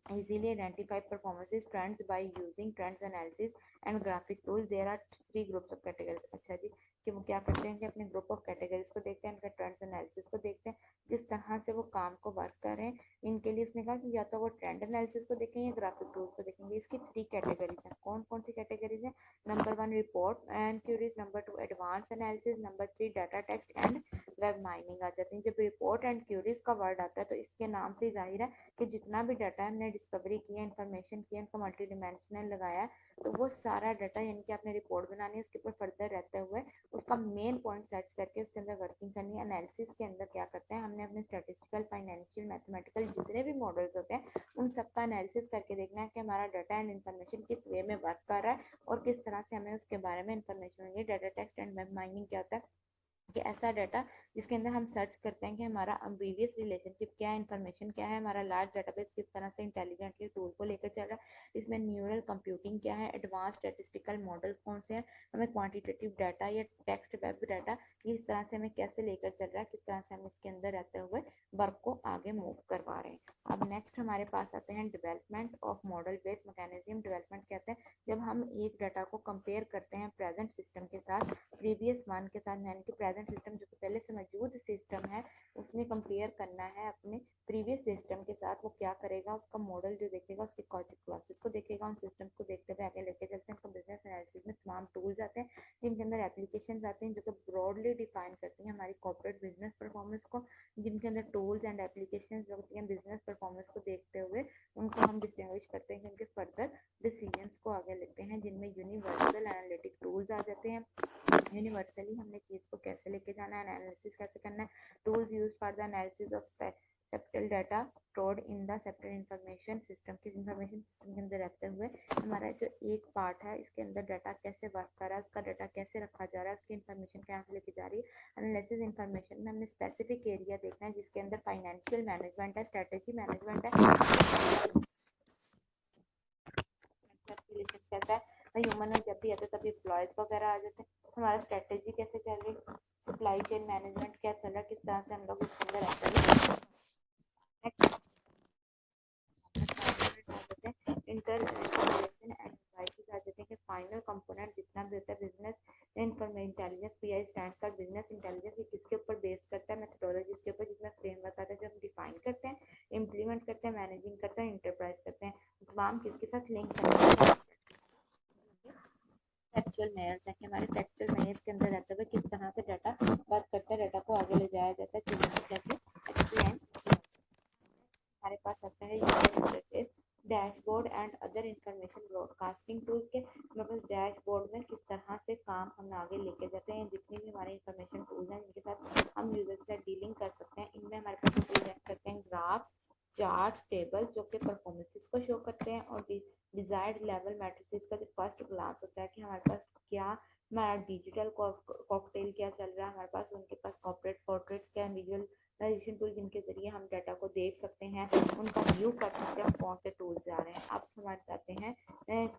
easily identify performance trends by using trends analysis and graphic tools. There are three groups of categories। अच्छा जी, कि वो क्या करते हैं कि अपने ग्रुप ऑफ कैटेगरीज को देखते हैं, उनका ट्रेंड्स एनालिसिस को देखते हैं, जिस तरह से वो काम को वर्क कर रहे हैं। इनके लिए उसने कहा कि या तो वो ट्रेंड एनालिसिस को देखेंगे या ग्राफिक टूल्स को देखेंगे। इसकी थ्री कैटेगरीज हैं। कौन कौन सी कैटेगरीज हैं? Number 1 report and queries, number 2 advance analysis, number 3 data text and web mining आ जाती है। जब रिपोर्ट एंड क्यूरीज का वर्ड आता है तो इसके नाम से जाहिर है कि जितना भी डाटा हमने डिस्कवरी किया, इन्फॉर्मेशन किया, उनको मल्टी डिमेंशनल लगाया, तो वो सारा डाटा यानी कि आपने रिपोर्ट बनानी है, उसके ऊपर फर्दर रहते हुए उसका मेन पॉइंट सर्च करके उसके अंदर वर्किंग करनी है। एनालिसिस के अंदर क्या करते हैं, हमने अपने स्टैटिस्टिकल, फाइनेंशियल, मैथमेटिकल जितने भी मॉडल्स होते हैं उन सबका एनालिसिस करके देखना है कि हमारा डाटा एंड इन्फॉर्मेशन किस वे में वर्क कर रहा है और किस तरह से हमें उसके बारे में इन्फॉर्मेशन मिलेगी। Data text and web mining क्या होता है कि ऐसा डाटा जिसके अंदर हम सर्च करते हैं कि हमारा अम्बिवियस रिलेशनशिप क्या है, इन्फॉर्मेशन क्या है, हमारा लार्ज डाटाबेस किस तरह से इंटेलिजेंटली टूल को लेकर चल रहा है, इसमें न्यूरल कंप्यूटिंग क्या है, एडवांस स्टैटिस्टिकल मॉडल कौन से हैं, हमें क्वांटिटेटिव डाटा या टेक्स्ट वेब डाटा इस तरह से हमें कैसे लेकर चल रहा है, किस तरह से हम इसके अंदर रहते हुए वर्क को आगे मूव करवा रहे हैं। अब नेक्स्ट हमारे पास आते हैं development of model based mechanism. Development कहते हैं जब हम एक डाटा को कंपेयर करते हैं प्रेजेंट सिस्टम के साथ, प्रीवियस वन के साथ, यानी कि प्रेजेंट सिस्टम जो पहले से मौजूद सिस्टम है उसने कंपेयर करना है अपने प्रीवियस सिस्टम के साथ। वो क्या करेगा, उसका मॉडल जो देखेगा, उसके क्लासेस को देखेगा, उन सिस्टम्स को देखते हुए आगे लेके चलते हैं। बिजनेस एनालिसिस में तमाम टूल्स आते हैं जिनके अंदर एप्लीकेशन आते हैं जो कि ब्रॉडली डिफाइन करती हैं हमारी कॉर्पोरेट बिजनेस परफॉर्मेंस को, जिनके अंदर टूल्स एंड एप्लीकेशन जो होती हैं बिजनेस परफॉर्मेंस को देखते हुए उनको हम डिस्टिंग्विश करते हैं, उनके फर्दर डिसीजंस को आगे लेते हैं, जिनमें यूनिवर्सल एनालिटिक टूल्स आ जाते हैं। यूनिवर्सली हमने चीज़ को कैसे लेके जाना है, एनालिसिस कैसे करना है, tools use for the analysis of septal data stored in the septal information system. की इंफॉर्मेशन सिस्टम के अंदर रहते हुए हमारा जो एक पार्ट है इसके अंदर डाटा कैसे वर्क कर रहा है, उसका डाटा कैसे रखा जा रहा है, उसकी इंफॉर्मेशन कहाँ से लेके जा रही है। एनालिसिस इंफॉर्मेशन में हमने स्पेसिफिक एरिया देखना है जिसके अंदर फाइनेंशियल मैनेजमेंट है, स्ट्रेटेजी मैनेजमेंट है, कैसा है ह्यूमन में जब भी आते तभी एम्प्लॉयज वगैरह आ जाते हैं, हमारा स्ट्रेटेजी कैसे चल रही है, सप्लाई चेन मैनेजमेंट क्या चल रहा है, किस तरह से हम लोग इसके अंदर रहते हैं। इंटरनेशन एंड डिवाइसेस आ जाते हैं कि फाइनल कंपोनेंट जितना भी होता है बिजनेस इंटेलिजेंस पीआई स्टैंड का बिजनेस इंटेलिजेंस किसके ऊपर बेस करता है, मेथोडोलॉजीज के ऊपर, जिसमें फ्रेमवर्क आता है जो हम डिफाइन करते हैं, इम्प्लीमेंट करते हैं, मैनेजिंग करते हैं, इंटरप्राइज करते हैं, तमाम किसके साथ लिंक करते हैं। फैक्चुअल मेयर्स है कि हमारे फैक्चुअल मेयर्स के अंदर रहते हुए किस तरह से डाटा वर्क करता है, डाटा को आगे ले जाया जाता है, चीज़ों को कैसे एक्सप्लेन। हमारे पास आता है user interface, dashboard and other information broadcasting tools के हमारे पास डैशबोर्ड में किस तरह से काम हम आगे लेके जाते हैं, जितनी भी हमारे इंफॉर्मेशन टूल्स हैं जिनके साथ हम यूजर के साथ डीलिंग कर सकते हैं, इनमें हमारे पास प्रेजेंट करते हैं ग्राफ, चार्ट्स, टेबल्स जो कि परफॉर्मेंसेस को शो करते हैं, और डिजायर्ड लेवल मैट्रिसेस का जो फर्स्ट ग्लांस होता है कि हमारे पास क्या हमारा डिजिटल कॉकटेल क्या चल रहा है, हमारे पास उनके पास कॉर्पोरेट पोर्ट्रेट्स क्या विजुअल विजुअलाइजेशन टूल जिनके जरिए हम डाटा को देख सकते हैं, उनका व्यू कर सकते हैं कौन से टूल्स जा रहे हैं। अब हमारे आते हैं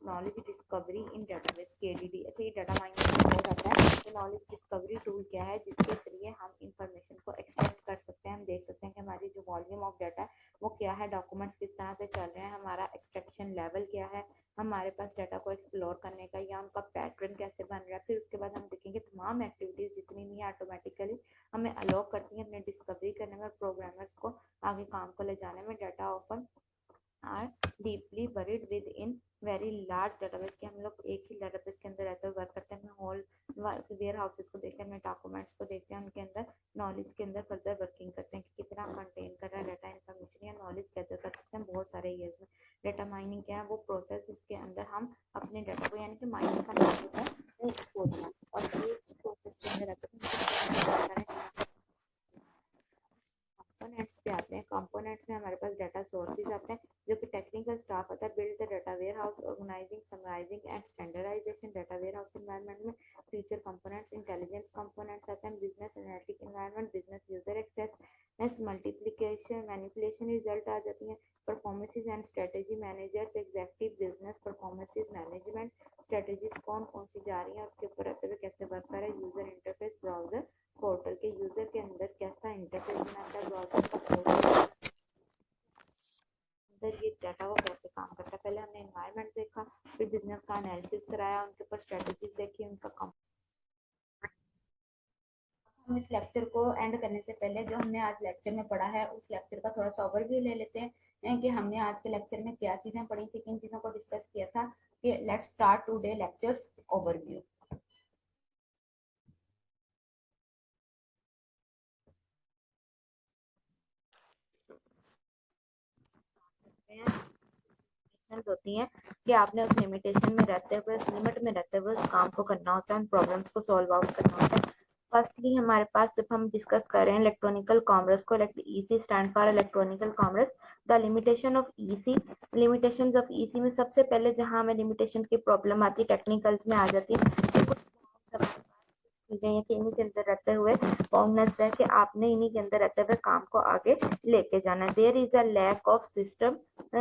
नॉलेज डिस्कवरी इन डेटाबेस केडीडी। अच्छा, ये डाटा माइनिंग हो जाता है तो नॉलेज डिस्कवरी टूल क्या है जिसके जरिए हम इंफॉर्मेशन को एक्सट्रैक्ट कर सकते हैं, हम देख सकते हैं कि हमारी जो वॉल्यूम ऑफ डाटा है वो क्या है, डॉक्यूमेंट्स किस तरह से चल रहे हैं, हमारा एक्सट्रैक्शन लेवल क्या है, हमारे पास डाटा को एक्सप्लोर करने का या उनका पैटर्न कैसे बन रहा है। फिर उसके बाद हम देखेंगे तमाम एक्टिविटीज जितनी भी ऑटोमेटिकली हमें अलाउ करती हैं अपने डिस्कवरी करने में, प्रोग्रामर्स को आगे काम को ले जाने में। Data often are deeply buried within very large database के हम लोग एक ही डेटाबेस के अंदर रहते हुए वर्क करते हैं, होल वेयर हाउसेस को देखते हैं, डॉक्यूमेंट्स को देखते हैं, उनके अंदर नॉलेज के अंदर फर्दर वर्किंग करते हैं कि कितना कंटेन कर रहा है डाटा, इन्फॉर्मेशन या नॉलेज गैदर कर सकते हैं बहुत सारे ईयर्स में। डाटा माइनिंग क्या है, वो प्रोसेस जिसके अंदर हम अपने डाटा को यानी कि माइनिंग का मतलब है खोजना, और ये प्रोसेस के अंदर रहते हैं। कंपोनेंट्स पे आते हैं, कंपोनेंट्स में हमारे पास डाटा सोर्सेज आते हैं जो कि टेक्निकल स्टाफ आता है, build the data warehouse, organising, summarising and standardisation. Data warehouse environment में फीचर कंपोनेंट्स, इंटेलिजेंस कंपोनेंट्स आते हैं, business analytic environment, business user access, multiplication manipulation result आ जाती है, performances and strategy managers, executive business performances management, strategies कौन कौन सी जा रही है उसके ऊपर रहते हुए कैसे वर्क कर रहा है, यूजर इंटरफेस, ब्राउजर पोर्टल के यूजर के अंदर कैसा इंटरफेस बनाता है, ब्राउजर का पोर्टल अंदर ये डाटा वो कैसे काम करता है। पहले हमने एनवायरनमेंट देखा, फिर बिजनेस का एनालिसिस कराया, उनके ऊपर स्ट्रेटेजीज देखी, उनका काम। हम इस लेक्चर को एंड करने से पहले जो हमने आज लेक्चर में पढ़ा है उस लेक्चर का थोड़ा सा ओवरव्यू ले लेते हैं कि हमने आज के लेक्चर में क्या चीजें पढ़ी थी, किन चीजों को डिस्कस किया था। कि let's start today lectures overview. होती हैं कि आपने उस लिमिटेशन में रहते हुए, उस लिमिट में रहते हुए उस काम को करना होता है, उन प्रॉब्लम्स को सॉल्व आउट करना होता है। फर्स्टली हमारे पास जब हम डिस्कस कर रहे हैं इलेक्ट्रॉनिकल कॉमर्स को, EC stand for electronical commerce, the limitation of EC. Limitations of EC में सबसे पहले जहां हमें लिमिटेशन की प्रॉब्लम आती है, टेक्निकल्स में आ जाती है, चीजें ये कि इन्हीं के अंदर रहते हुए बाउंडनेस है कि आपने इन्हीं के अंदर रहते हुए काम को आगे लेके जाना है। There is a lack of system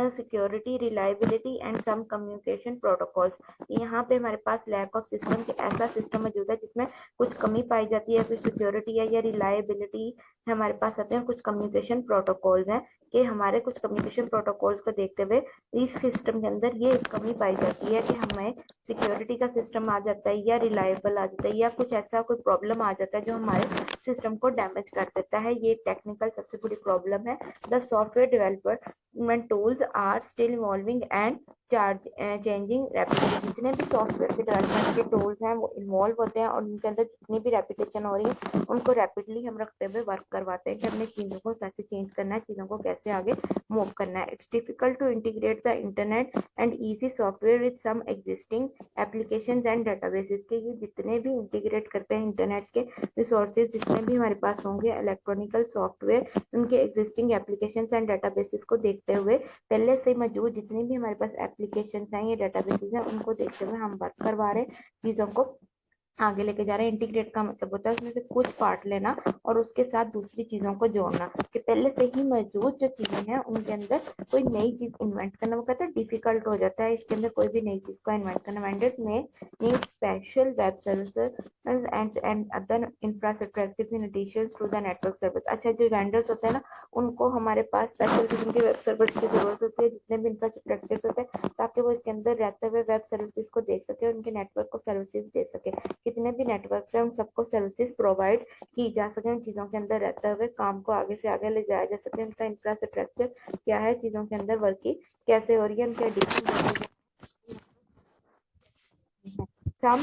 security, reliability and some communication protocols. यहाँ पे हमारे पास लैक ऑफ सिस्टम के ऐसा सिस्टम मौजूद है जिसमें कुछ कमी पाई जाती है, कुछ सिक्योरिटी है या रिलायबिलिटी हमारे पास आते हैं, कुछ कम्युनिकेशन प्रोटोकॉल्स हैं कि हमारे कुछ कम्युनिकेशन प्रोटोकॉल्स को देखते हुए इस सिस्टम के अंदर ये कमी पाई जाती है कि हमें सिक्योरिटी का सिस्टम आ जाता है या रिलायबल आ जाता है या कुछ ऐसा कोई प्रॉब्लम आ जाता है जो हमारे सिस्टम को डैमेज कर देता है। ये टेक्निकल सबसे बड़ी प्रॉब्लम है। The software development tools are still evolving and changing rapidly. जितने भी सॉफ्टवेयर के डेवलपमेंट के टूल्स हैं वो इन्वॉल्व होते हैं और उनके अंदर जितनी भी रेपिटेशन हो रही है उनको रैपिडली हम रखते हुए वर्क करवाते हैं कि हमने चीज़ों को कैसे चेंज करना है, चीज़ों को कैसे आगे मूव करना है। It's difficult to integrate the internet and easy software with some existing applications and databases के ये जितने भी इंटीग्रेट करते हैं इंटरनेट के रिसोर्सेज जितने भी हमारे पास होंगे इलेक्ट्रॉनिकल सॉफ्टवेयर, उनके एग्जिस्टिंग एप्लीकेशंस एंड डेटाबेसेस को देखते हुए पहले से मौजूद जितनी भी हमारे पास एप्लीकेशंस हैं या डेटाबेसेस हैं उनको देखते हुए हम वर्क करवा रहे हैं, चीज़ों को आगे लेके जा रहे हैं। इंटीग्रेट का मतलब होता है उसमें से कुछ पार्ट लेना और उसके साथ दूसरी चीजों को जोड़ना, कि पहले से ही मौजूद जो चीजें हैं उनके अंदर कोई नई चीज इन्वेंट करना, वो कहते हैं डिफिकल्ट हो जाता है इसके अंदर कोई भी नई चीज को इन्वेंट करना। Vendors may need special web services and other infrastructure in addition to the network service. अच्छा, जो वेंडर्स होते हैं ना, उनको हमारे पास स्पेशल किस्म के वेब सर्विस की जरूरत होती है, जितने भी इंफ्रास्ट्रक्चर होते हैं, ताकि वो इसके अंदर रहते हुए वेब सर्विसेज को देख सके, उनके नेटवर्क को सर्विसेज दे सके। कितने भी नेटवर्क है उन सबको सर्विसेज प्रोवाइड की जा सके, उन चीजों के अंदर रहते हुए काम को आगे से आगे ले जाया जा सके। उनका इंफ्रास्ट्रक्चर क्या है, चीजों के अंदर वर्किंग कैसे हो रही है, उनके addition. Some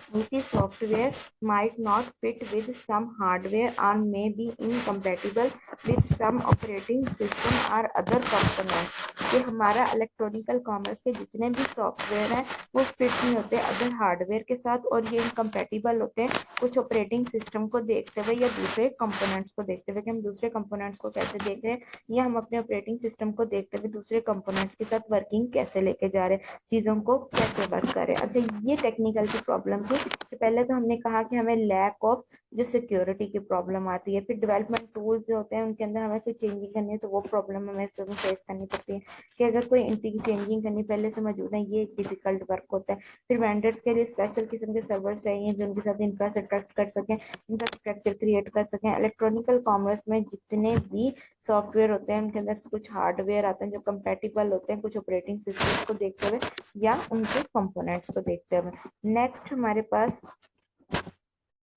PC software might not fit with some hardware or may be incompatible with some operating system or other components। कि हमारा इलेक्ट्रॉनिकल कॉमर्स के जितने भी सॉफ्टवेयर हैं वो फिट नहीं होते अदर हार्डवेयर के साथ, और ये इनकम्पेटिबल होते हैं कुछ ऑपरेटिंग सिस्टम को देखते हुए या दूसरे कंपोनेंट्स को देखते हुए। कि हम दूसरे कंपोनेंट्स को कैसे देख रहे हैं, या हम अपने ऑपरेटिंग सिस्टम को देखते हुए दूसरे कंपोनेंट्स के साथ वर्किंग कैसे लेके जा रहे हैं, चीजों को कैसे वर्क करें। अच्छा, ये टेक्निकल की प्रॉब्लम थी। तो पहले तो हमने कहा कि हमें लैक ऑफ जो सिक्योरिटी की प्रॉब्लम आती है, फिर डेवलपमेंट टूल्स जो होते हैं उनके अंदर हमें कोई चेंजिंग करनी है तो वो प्रॉब्लम हमें फेस करनी पड़ती है, कि अगर कोई चेंजिंग करनी पहले से मौजूद है, ये एक डिफिकल्ट वर्क होता है। फिर वेंडर्स के लिए स्पेशल किस्म के सर्वर चाहिए जो उनके साथ इंफ्रास्ट्रक्चर कर सकें, इंफ्रास्ट्रक्चर क्रिएट कर सकें। इलेक्ट्रॉनिकल कॉमर्स में जितने भी सॉफ्टवेयर होते हैं उनके अंदर कुछ हार्डवेयर आते हैं जो कंपेटिबल होते हैं कुछ ऑपरेटिंग सिस्टम को देखते हुए या उनके कंपोनेंट्स को देखते हुए। नेक्स्ट हमारे पास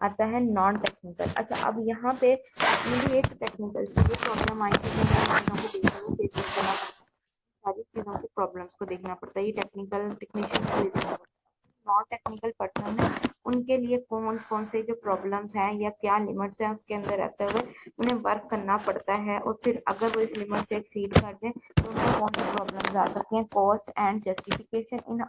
आता है नॉन टेक्निकल। अच्छा, अब यहाँ पे मुझे एक टेक्निकल से प्रॉब्लम आई थी, सारी चीजों की प्रॉब्लम्स को देखना पड़ता है, ये टेक्निकल टेक्नीशियन को देखना पड़ता है। नॉन टेक्निकल पर्सन है उनके लिए कौन कौन से जो प्रॉब्लम्स हैं या क्या लिमिट्स हैं उसके अंदर रहते हुए उन्हें वर्क करना पड़ता है, और फिर अगर वो इस लिमिट से एक्सीड कर दें तो उन्हें कौन सी प्रॉब्लम्स आ सकती हैं। Cost and justification in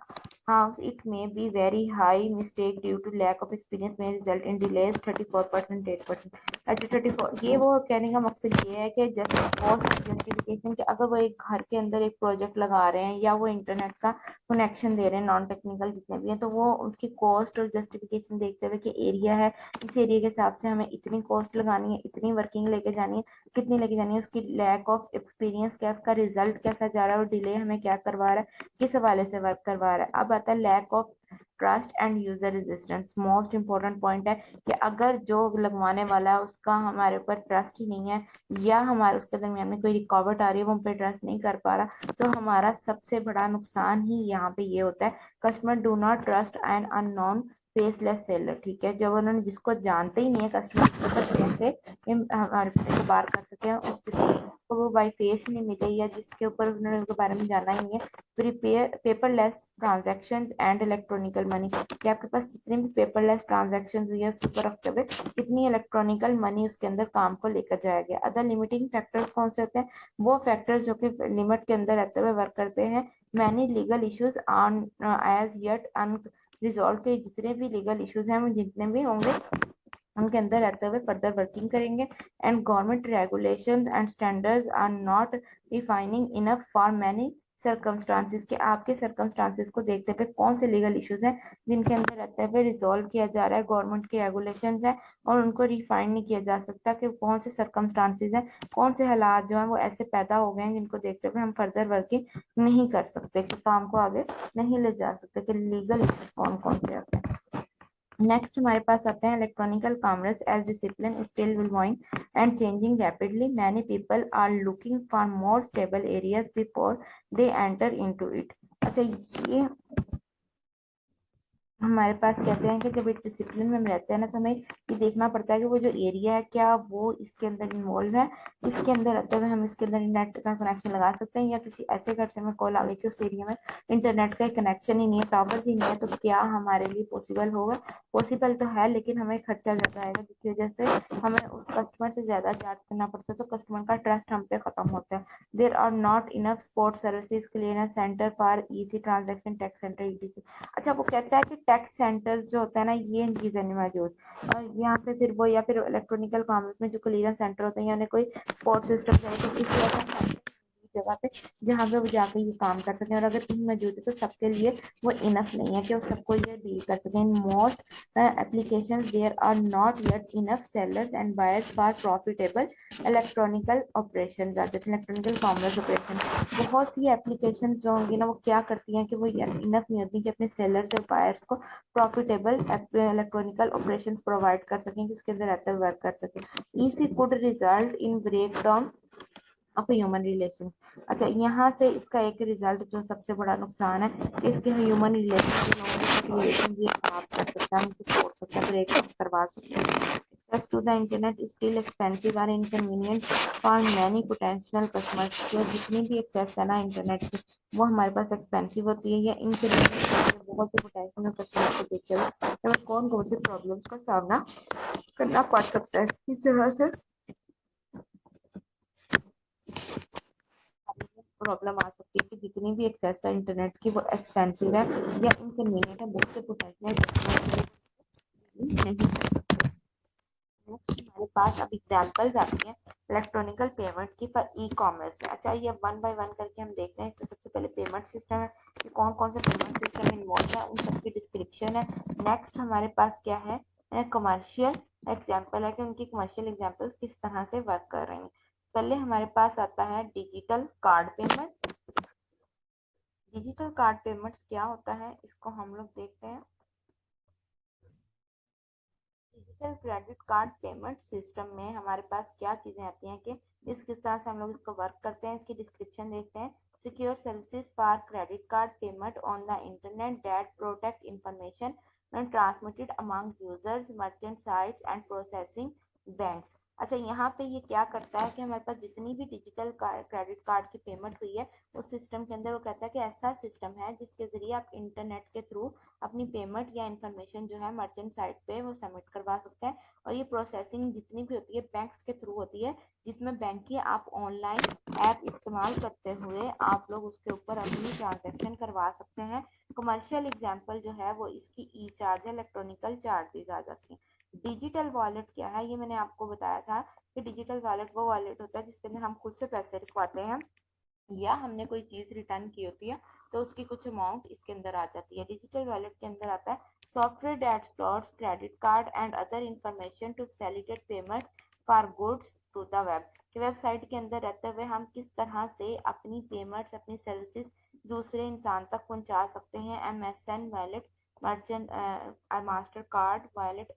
house it may be very high mistake due to lack of experience may result in delays 34%, 8%। अच्छा, 34, ये वो कहने का मकसद ये है कि कॉस्ट जस्टिफिकेशन, कि अगर वो एक घर के अंदर एक प्रोजेक्ट लगा रहे हैं या वो इंटरनेट का कनेक्शन दे रहे हैं, नॉन टेक्निकल जितने भी हैं, तो वो उसकी कॉस्ट और जस्टिफिकेशन देखते हुए कि एरिया है, इस एरिया के हिसाब से हमें इतनी कॉस्ट लगानी है, इतनी वर्किंग लेके जानी है, कितनी लेके जानी है, उसकी लैक ऑफ एक्सपीरियंस क्या, उसका रिजल्ट कैसा जा रहा है, और डिले हमें क्या करवा रहा है, किस हवाले से वर्क करवा रहा है। अब आता है lack of trust and user resistance. Most important point है कि अगर जो लगवाने वाला है उसका हमारे ऊपर ट्रस्ट ही नहीं है, या हमारे उसके दरमियान में कोई रुकावट आ रही है, वो हम पे ट्रस्ट नहीं कर पा रहा, तो हमारा सबसे बड़ा नुकसान ही यहाँ पे ये होता है। Customer do not trust and unknown faceless seller. ठीक है, जब उन्होंने जिसको जानते ही नहीं है कस्टमर कैसे हमारे पे बार कर सके, जिसको वो बाई फेस नहीं मिले या जिसके ऊपर उन्होंने उनके बारे में जाना ही नहीं है। Prepare paperless transaction and electronical money, कि आपके पास जितने भी पेपरलेस ट्रांजेक्शन हुई है उसके ऊपर रखते हुए कितनी इलेक्ट्रॉनिकल मनी उसके अंदर काम को लेकर जाया गया। अदर लिमिटिंग फैक्टर्स कौन से होते हैं, वो फैक्टर्स जो कि लिमिट के अंदर रहते हुए वर्क करते हैं। Many legal issues on as yet unresolved, के जितने भी लीगल इश्यूज हैं वो जितने भी होंगे उनके अंदर रहते हुए फर्दर वर्किंग करेंगे। And government regulation and standards are not refining enough for many circumstances, के आपके सर्कमस्टांसिस को देखते हुए कौन से लीगल इश्यूज हैं जिनके अंदर रहते हुए रिजॉल्व किया जा रहा है, गवर्नमेंट के रेगुलेशंस हैं और उनको रिफाइन नहीं किया जा सकता, कि कौन से सर्कमस्टांसिस हैं, कौन से हालात जो हैं वो ऐसे पैदा हो गए हैं जिनको देखते हुए हम फर्दर वर्किंग नहीं कर सकते, कि काम को आगे नहीं ले जा सकते, कि लीगल इश्यूज कौन कौन से आते हैं। नेक्स्ट हमारे पास आते हैं electronical commerce as discipline still evolving and changing rapidly. Many people are looking for more stable areas before they enter into it. अच्छा, ये हमारे पास कहते हैं कि जब एक डिसिप्लिन में हम रहते हैं ना, तो हमें ये देखना पड़ता है कि वो जो एरिया है क्या वो इसके अंदर इन्वॉल्व है, इसके अंदर रहते हुए हम इसके अंदर नेट का कनेक्शन लगा सकते हैं, या किसी ऐसे घर से हमें कॉल आ गई कि उस एरिया में इंटरनेट का कनेक्शन ही नहीं है, टावर ही नहीं है, तो क्या हमारे लिए पॉसिबल होगा। पॉसिबल तो है लेकिन हमें खर्चा ज्यादा आएगा, जिसकी वजह से हमें उस कस्टमर से ज्यादा चार्ज करना पड़ता है, तो कस्टमर का ट्रस्ट हम पे खत्म होता है। There are not enough support services clearance centre for easy transaction tax centre ETC. अच्छा, वो कहता है कि टैक्स सेंटर्स जो होता है ना, ये इन चीजें नहीं मौजूद, और यहाँ पे फिर वो या फिर इलेक्ट्रॉनिकल कॉमर्स में जो क्लियरेंस सेंटर होते हैं या उन्हें कोई सपोर्ट सिस्टम चाहिए, तो इस वजह से जगह पे जहाँ पे वो जाके ये काम कर सकें, और अगर कहीं मौजूद है तो सबके लिए वो इनफ नहीं है कि वो सबको ये डील कर सकें। In most applications there are not yet enough sellers and buyers for profitable electronical operations electronical commerce operation. बहुत सी एप्लीकेशन जो होंगी ना वो क्या करती हैं कि वो इनफ नहीं होती कि अपने सेलर्स और बायर्स को प्रॉफिटेबल इलेक्ट्रॉनिकल ऑपरेशन प्रोवाइड कर सकें, कि उसके अंदर रहते हुए वर्क कर सकें। EC could result in break down of human relation. अच्छा, यहाँ से इसका एक रिजल्ट जो सबसे बड़ा नुकसान है कि इसके ह्यूमन रिलेशन ये खराब कर सकता है, उनको तोड़ सकता है, ब्रेक करवा सकता है। Access to the internet is still expensive and inconvenient for many potential customers। ये जितनी भी एक्सेस है ना इंटरनेट की वो हमारे पास एक्सपेंसिव होती है या इनकन्वीनियंट, बहुत से पोटेंशियल कस्टमर को देखते हुए हमें कौन कौन सी प्रॉब्लम्स का सामना करना पड़ सकता है। इस तरह से प्रॉब्लम आ सकती है कि जितनी भी एक्सेस है इंटरनेट की वो एक्सपेंसिव है या इनकन्वीनियंट है, बहुत से पोटेंशियल कस्टमर नहीं कर सकते। नेक्स्ट हमारे पास अब एग्जांपल्स आती हैं इलेक्ट्रॉनिकल पेमेंट की पर ई कॉमर्स में। अच्छा, ये वन बाय वन करके हम देखते हैं। इसमें सबसे पहले पेमेंट सिस्टम है कि कौन कौन से पेमेंट सिस्टम इन्वॉल्व है, उन सबकी डिस्क्रिप्शन है। नेक्स्ट हमारे पास क्या है, कमर्शियल एग्जाम्पल है कि उनकी कमर्शियल एग्जाम्पल्स किस तरह से वर्क कर रहे हैं। पहले हमारे पास आता है digital card payment. Digital card payments क्या होता है इसको हम लोग देखते हैं। Digital credit card payment system में हमारे पास क्या चीजें आती हैं कि किस तरह से हम लोग इसको वर्क करते हैं, इसकी डिस्क्रिप्शन देखते हैं। Secure services for credit card payment on the internet that protect information and transmitted among users merchant sites and processing banks. अच्छा, यहाँ पे ये क्या करता है कि हमारे पास जितनी भी डिजिटल क्रेडिट कार्ड की पेमेंट हुई है उस सिस्टम के अंदर वो कहता है कि ऐसा सिस्टम है जिसके जरिए आप इंटरनेट के थ्रू अपनी पेमेंट या इन्फॉर्मेशन जो है मर्चेंट साइट पे वो सबमिट करवा सकते हैं। और ये प्रोसेसिंग जितनी भी होती है बैंक्स के थ्रू होती है, जिसमें बैंक की आप ऑनलाइन ऐप इस्तेमाल करते हुए आप लोग उसके ऊपर अपनी ट्रांजेक्शन करवा सकते हैं। कमर्शियल एग्जाम्पल जो है वो इसकी ई चार्ज इलेक्ट्रॉनिकल चार्जेस आ जाती हैं। डिजिटल वॉलेट क्या है, ये मैंने आपको बताया था कि डिजिटल वॉलेट वो वॉलेट होता है जिसके अंदर हम खुद से पैसे रखवाते हैं या हमने कोई चीज रिटर्न की होती है तो उसकी कुछ अमाउंट इसके अंदर आ जाती है। डिजिटल वॉलेट के अंदर आता है software that stores credit card and other information to facilitate payment for goods through the web. कि वेबसाइट के अंदर रहते हुए हम किस तरह से अपनी पेमेंट्स अपनी सर्विसेज दूसरे इंसान तक पहुंचा सकते हैं। MSN wallet, merchant master card wallet,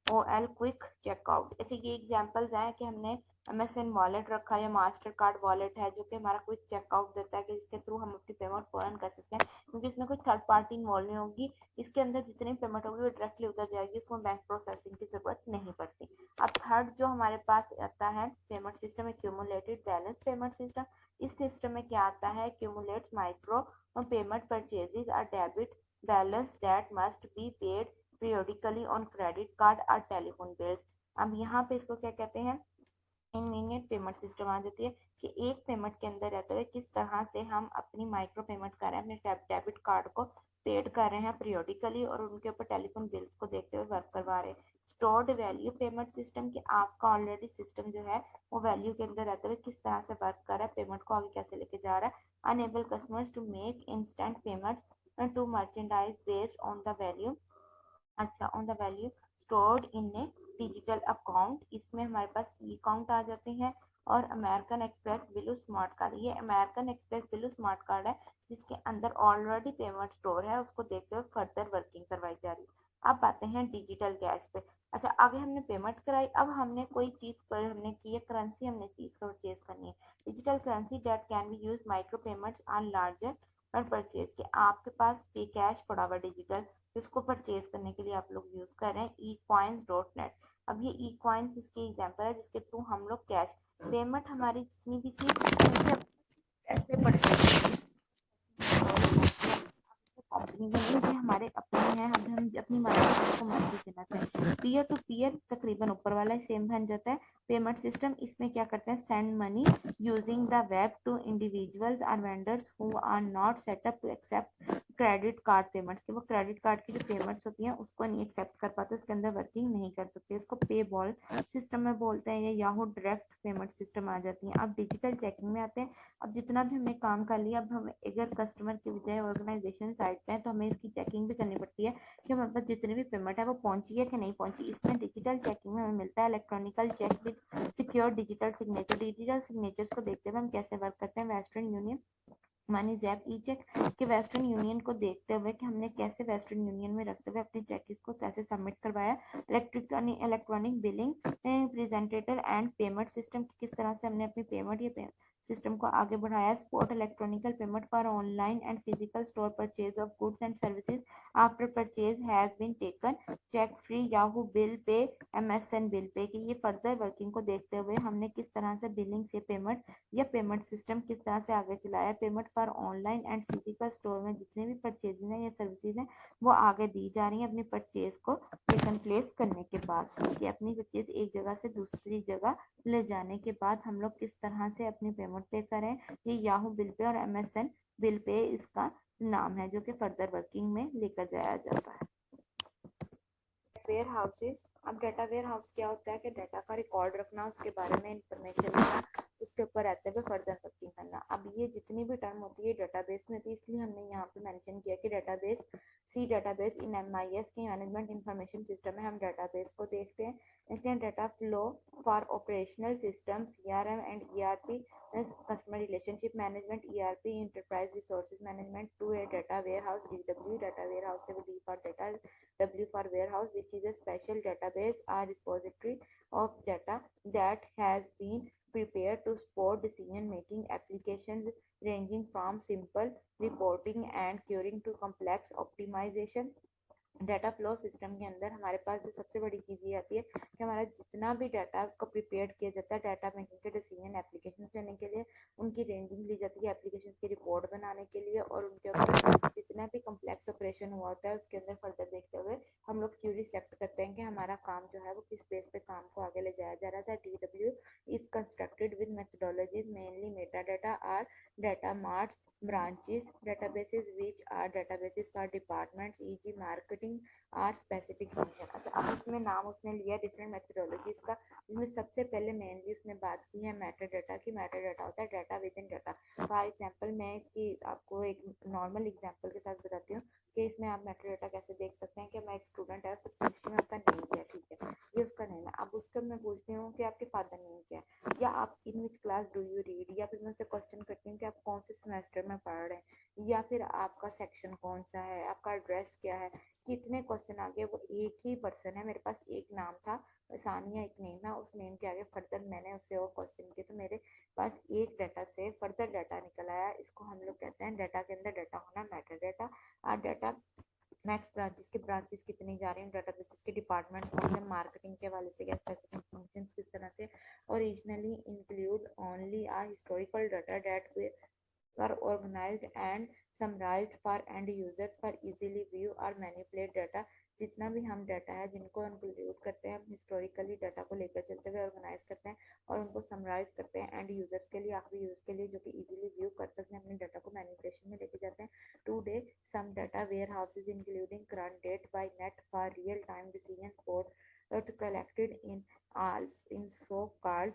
AOL quick checkout. ऐसे ये एग्जांपल्स हैं कि हमने MSN वॉलेट रखा या मास्टर कार्ड वॉलेट है जो कि हमारा क्विक चेकआउट देता है कि जिसके थ्रू हम अपनी पेमेंट फौरन कर सकते हैं, क्योंकि इसमें कोई थर्ड पार्टी इन्वॉल्व नहीं होगी। इसके अंदर जितनी पेमेंट होगी वो डायरेक्टली उतर जाएगी, इसमें बैंक प्रोसेसिंग की जरूरत नहीं पड़ती। अब थर्ड जो हमारे पास आता है पेमेंट सिस्टम है क्यूमुलेटेड बैलेंस पेमेंट सिस्टम। इस सिस्टम में क्या आता है, cumulates micro payment purchases are debit balance that must be paid periodically on credit card or telephone bills। अब यहाँ पे इसको क्या कहते हैं, इनमीडिएट पेमेंट सिस्टम आ जाती है कि एक पेमेंट के अंदर रहते हुए किस तरह से हम अपनी माइक्रो पेमेंट कर रहे हैं, अपने डेबिट कार्ड को पेड कर रहे हैं पीरियोडिकली और उनके ऊपर टेलीफोन बिल्स को देखते हुए वर्क करवा रहे हैं। स्टोर्ड वैल्यू पेमेंट सिस्टम कि आपका ऑलरेडी सिस्टम जो है वो वैल्यू के अंदर रहते हुए किस तरह से वर्क कर रहा है, पेमेंट को आगे कैसे लेके जा रहा है। Enable customers to make instant payment to merchandise based on the value. अच्छा, on the value stored in a digital account. इसमें हमारे पास ई अकाउंट आ जाते हैं और American Express Blue smart card. ये American Express Blue smart card है जिसके अंदर ऑलरेडी पेमेंट स्टोर है, उसको देखते हुए फर्दर वर्किंग करवाई जा रही है। अब आते हैं डिजिटल कैश पे। अच्छा, आगे हमने पेमेंट कराई, अब हमने कोई चीज पर हमने की है करेंसी, हमने चीज को परचेज करनी है। Digital currency date can be use micro payments on larger purchase कि आपके पास पे कैश पड़ा हुआ डिजिटल इसको परचेज करने के लिए आप लोग यूज कर रहे हैं ecoins.net। अब ये ecoins इसकी एग्जांपल है जिसके थ्रू हम लोग कैश पेमेंट हमारी जितनी भी थी ऐसे पड़ते कंपनी में नहीं, ये हमारे अपने हैं, हम अपनी मर्जी को मर्जी देना चाहें। पीयर टू पीयर तकरीबन ऊपर वाला सेम बन जाता है पेमेंट सिस्टम, इसमें क्या करते हैं, send money using the web to individuals और vendors who are not set up to accept credit card payments, कि वो क्रेडिट कार्ड की जो पेमेंट्स होती हैं उसको नहीं एक्सेप्ट कर पाते, उसके अंदर वर्किंग नहीं कर सकते, इसको पे बॉल सिस्टम में बोलते हैं, या याहू डायरेक्ट पेमेंट सिस्टम आ जाती हैं। अब डिजिटल चेकिंग में आते हैं। अब जितना भी हमने काम कर लिया, अब हम अगर कस्टमर की बजाय ऑर्गेनाइजेशन साइड पे है तो हमें इसकी चेकिंग भी करनी पड़ती है कि हमारे पास जितनी भी पेमेंट है वो पहुंची है कि नहीं पहुंची। इसमें डिजिटल चेकिंग में हमें मिलता है electronical check with secure digital signature. Digital signatures को देखते हुए हम कैसे वर्क करते हैं, Western Union money zap e check के वेस्टर्न यूनियन को देखते हुए कि हमने कैसे वेस्टर्न यूनियन में रखते हुए अपनी चेक को कैसे सबमिट करवाया। Electronic billing presenter and payment system, किस तरह से हमने अपनी पेमेंट या सिस्टम को आगे बढ़ाया। Support electronical payment for online and physical store purchase of goods and services after purchase has been taken. Check free Yahoo bill pay MSN bill pay, की ये फर्दर वर्किंग को देखते हुए हमने किस तरह से बिलिंग से पेमेंट या पेमेंट सिस्टम किस तरह से आगे चलाया। Payment for online and physical store में जितने भी परचेज हैं या सर्विसेज हैं वो आगे दी जा रही हैं अपनी परचेज को टेकन प्लेस करने के बाद, कि अपनी परचेज एक जगह से दूसरी जगह ले जाने के बाद हम लोग किस तरह से अपनी पेमेंट पे करें। ये याहू बिल पे और MSN बिल पे इसका नाम है, जो कि फर्दर वर्किंग में लेकर जाया जाता है। वेयर हाउसेस, अब डाटा वेयर हाउस क्या होता है कि डाटा का रिकॉर्ड रखना, उसके बारे में इंफॉर्मेशन लेना, उसके ऊपर रहते हुए फर्दर वर्किंग करना। अब ये जितनी भी टर्म होती है डेटाबेस में थी, इसलिए हमने यहाँ पे मेंशन किया कि डेटाबेस डेटाबेस इन MIS की मैनेजमेंट इंफॉर्मेशन सिस्टम है। हम डेटाबेस को देखते हैं, data flow for operational system CRM and ERP, customer relationship management ERP, enterprise resources management to a data warehouse DW, data warehouse से D for data, W for warehouse, which is a special database or repository of data that has been prepared to support decision making applications ranging from simple reporting and querying to complex optimization। Data flow system के अंदर हमारे पास जो सबसे बड़ी चीज़ ये आती है कि हमारा जितना भी डाटा है उसको प्रिपेयर किया जाता है डाटा मेकिंग के डिसीजन एप्लीकेशन लेने के लिए, उनकी रेंजिंग ली जाती है एप्लीकेशन की रिपोर्ट बनाने के लिए, और उनके ऊपर जितना भी कम्प्लेक्स ऑपरेशन हुआ होता है उसके अंदर फर्दर देखते हुए हम लोग क्यूरी सेलेक्ट करते हैं कि हमारा काम जो है वो किस बेस पे काम को आगे ले जाया जा रहा था। DW is constructed with methodologies mainly metadata are data marts branches databases which are databases for departments e.g. marketing or specific function। अच्छा, अब इसमें नाम उसने लिया डिफरेंट मेथोडोलॉजीज का, जिसमें सबसे पहले मेनली उसने बात की है मेटा डाटा की। मेटा डाटा होता है data with in data. For example मैं इसकी आपको एक नॉर्मल एग्जांपल के साथ बताती हूँ कि इसमें आप मेटा डाटा कैसे देख सकते हैं कि मैं एक स्टूडेंट है, सबसे में आपका नेम क्या है, ठीक है, ये उसका नेम है। अब उसका मैं पूछती हूँ कि आपके फादर नेम क्या है, या आप in which class do you read, या फिर मैं उससे क्वेश्चन करती हूँ कि आप कौन से सेमेस्टर में पढ़ रहे हैं, या फिर आपका सेक्शन कौन सा है, आपका एड्रेस क्या है। कितने क्वेश्चन आ गए, वो एक ही पर्सन है, मेरे पास एक नाम था सानिया, एक नेम है, उस नेम के आगे फर्दर मैंने उससे वो क्वेश्चन किए तो मेरे पास एक डाटा से फर्दर डाटा निकल आया। इसको हम लोग कहते हैं डाटा के अंदर डाटा होना मेटा डाटा। और डाटा मैक्स ब्रांचेस के ब्रांचेस कितनी जा रही हैं, डाटाबेसेस के डिपार्टमेंट कौन से, मार्केटिंग के हवाले से क्या स्पेसिफिक फंक्शंस किस तरह से। Originally include only are historical data that were organized and summarized for end users for easily view or manipulate data। जितना भी हम डाटा है जिनको इंक्लूड करते हैं, हम हिस्टोरिकली डाटा को लेकर चलते हुए ऑर्गेनाइज करते हैं और उनको समराइज करते हैं एंड यूजर्स के लिए, आखिरी यूज के लिए, जो कि इजीली व्यू कर सकते हैं, अपने डाटा को मैनिपुलेशन में लेके जाते हैं। Today some data warehouses including current date by net for real time decision support collected in so called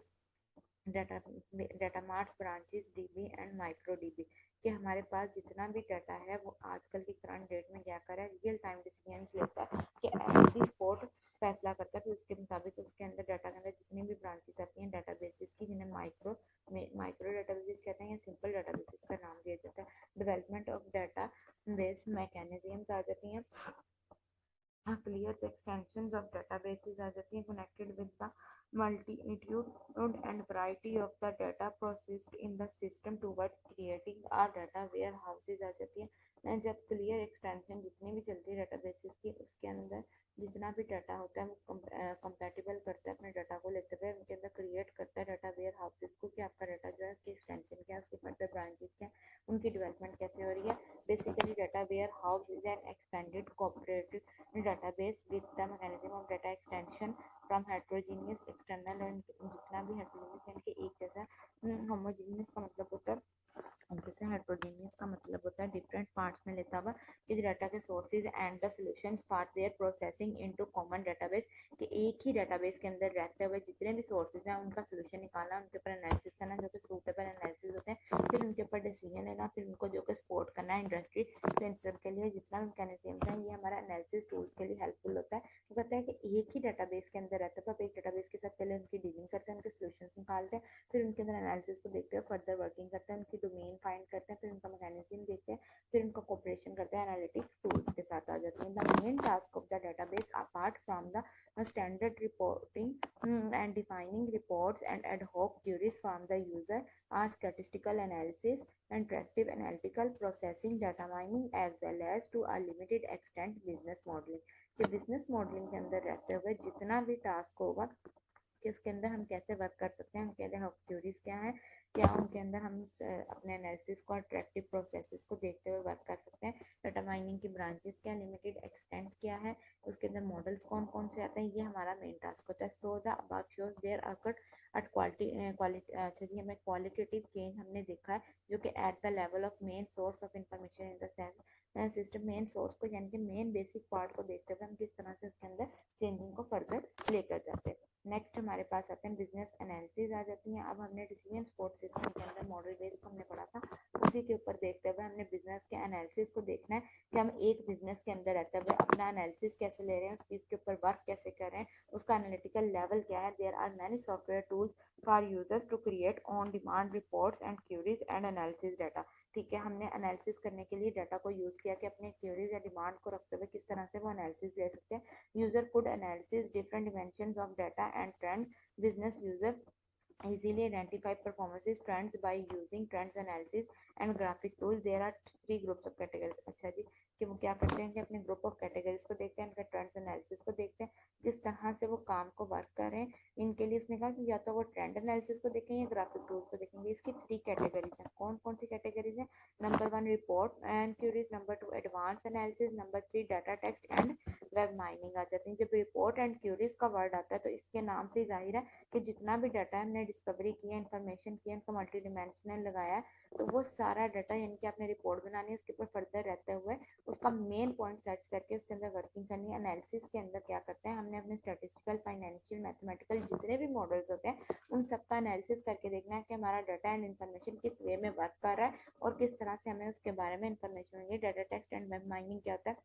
data mart branches DB and micro DB, कि हमारे पास जितना भी डाटा है वो आजकल की करंट डेट में क्या कर रहा है, रियल टाइम डिसीजन लेता है कि एवरी स्पॉट फैसला करता है, फिर उसके मुताबिक उसके अंदर डाटा के अंदर जितनी भी ब्रांचेस आती हैं डाटाबेसेस की, जिन्हें माइक्रो डाटाबेसेस कहते हैं या सिंपल डाटाबेसेस का नाम दिया जाता है। Development of data base mechanisms आ जाती हैं, clear extensions of databases are connected with the multitude and variety of the data processed in the system towards creating a data warehouses आ जाती है। जब क्लियर एक्सटेंशन जितनी भी चलती है डेटाबेसेस की, उसके अंदर जितना भी डाटा होता है वो कंपैटिबल करता है अपने डाटा को लेते हुए, उनके अंदर क्रिएट करता है डाटा वेयर हाउसेज को कि आपका डाटा जो है उसकी एक्सटेंशन क्या है, उसके फर्दर ब्रांचेस क्या है, उनकी डेवलपमेंट कैसे हो रही है। Basically data warehouse is an expanded cooperative database with the mechanism of data extension from heterogeneous external and जितना भी heterogeneous यानी कि एक जैसा, homogeneous का मतलब होता है, जैसे हेट्रोजीनियस का मतलब होता है डिफरेंट पार्ट्स में लेता हुआ कि डाटा के sources and the solutions part their processing into common database, कि एक ही डेटाबेस के अंदर रहते हुए जितने भी सोर्सेज हैं उनका सोल्यूशन निकालना, उनके ऊपर एनालिसिस करना जो कि सूटेबल एनालिसिस होते हैं, फिर उनके ऊपर डिसीजन लेना, फिर उनको जो कि सपोर्ट करना है इंडस्ट्री सेंसर के लिए जितना मैकेनिज्म है, ये हमारा एनालिसिस टूल्स के लिए हेल्पफुल होता है। तो कहता है कि एक ही डेटाबेस के अंदर रहता है तो आप एक डेटाबेस के साथ पहले उनकी डीलिंग करते हैं, उनके सोल्यूशन निकालते हैं, फिर उनके अंदर एनालिसिस को देखते हुए फर्दर वर्किंग करते हैं, उनकी डोमेन फाइंड करते हैं, फिर उनका मैकेनिज्म देखते हैं, फिर उनका कोऑपरेशन करते हैं, एनालिटिक्स टूल्स के साथ आ जाते हैं। The main task of the database apart from the standard reporting and defining reports and ad hoc queries from the user are statistical analysis, interactive analytical processing, data mining as well as to a limited extent business modeling। कि business modelling के अंदर रहते हुए जितना भी task होगा कि उसके अंदर हम कैसे वर्क कर सकते हैं, उनके अंदर क्यूरीज क्या है, क्या उनके अंदर हम अपने एनालिसिस को अट्रैक्टिव प्रोसेसेस को देखते हुए वर्क कर सकते हैं, डाटा माइनिंग की ब्रांचेस क्या, लिमिटेड एक्सटेंट क्या है, उसके अंदर मॉडल्स कौन कौन से आते हैं, ये हमारा मेन टास्क होता है। So the above shows there occurred at quality हमें क्वालिटेटिव चेंज हमने देखा है जो कि at the level of main source of information in the sense system, main source को यानी कि मेन बेसिक पार्ट को देखते हुए हम किस तरह से उसके अंदर चेंजिंग को फर्दर लेकर जाते हैं। नेक्स्ट हमारे पास आते हैं बिजनेस एनालिसिस आ जाती हैं। अब हमने डिसीजन सपोर्ट सिस्टम के अंदर मॉडल बेस को हमने पढ़ा था, उसी के ऊपर देखते हुए हमने बिजनेस के एनालिसिस को देखना है कि हम एक बिजनेस के अंदर रहते हुए अपना एनालिसिस कैसे ले रहे हैं, उस चीज़ के ऊपर वर्क कैसे कर रहे हैं, उसका एनालिटिकल लेवल क्या है। There are many software tools for users to create on demand reports and queries and analysis data. ठीक है, हमने एनालिसिस करने के लिए डाटा को यूज़ किया कि अपने क्यूरीज या डिमांड को रखते हुए किस तरह से वो एनालिसिस ले सकते हैं। User could analysis different dimensions of data and trend, business user easily identify performances trends by using trends analysis and graphic tools। there are three groups of categories। अच्छा जी, कि वो क्या करते हैं कि अपने ग्रुप ऑफ कैटेगरीज को देखते हैं, उनका ट्रेंड्स एनालिसिस को देखते हैं, किस तरह से वो काम को वर्क कर रहे हैं। इनके लिए उसने कहा कि या तो वो ट्रेंड एनालिसिस को देखेंगे या ग्राफिक टूल्स को देखेंगे। इसकी थ्री कैटेगरीज हैं। कौन कौन सी कैटेगरीज हैं? Number 1 report and queries, number 2 advance analysis, number 3 data text and web mining आ जाती है। जब रिपोर्ट एंड क्यूरीज का वर्ड आता है तो इसके नाम से जाहिर है कि जितना भी डाटा हमने डिस्कवरी किया, इन्फॉर्मेशन किया, उनको मल्टी डिमेंशनल लगाया, तो वो सारा डाटा यानी कि आपने रिपोर्ट बनानी है, उसके ऊपर फर्दर रहते हुए उसका मेन पॉइंट सर्च करके उसके अंदर वर्किंग करनी है। एनालिसिस के अंदर क्या करते हैं, हमने अपने स्टैटिस्टिकल, फाइनेंशियल, मैथमेटिकल जितने भी मॉडल्स होते हैं उन सबका एनालिसिस करके देखना है कि हमारा डाटा एंड इन्फॉर्मेशन किस वे में वर्क कर रहा है और किस तरह से हमें उसके बारे में इन्फॉर्मेशन मिलेगी। Data text and web mining क्या होता है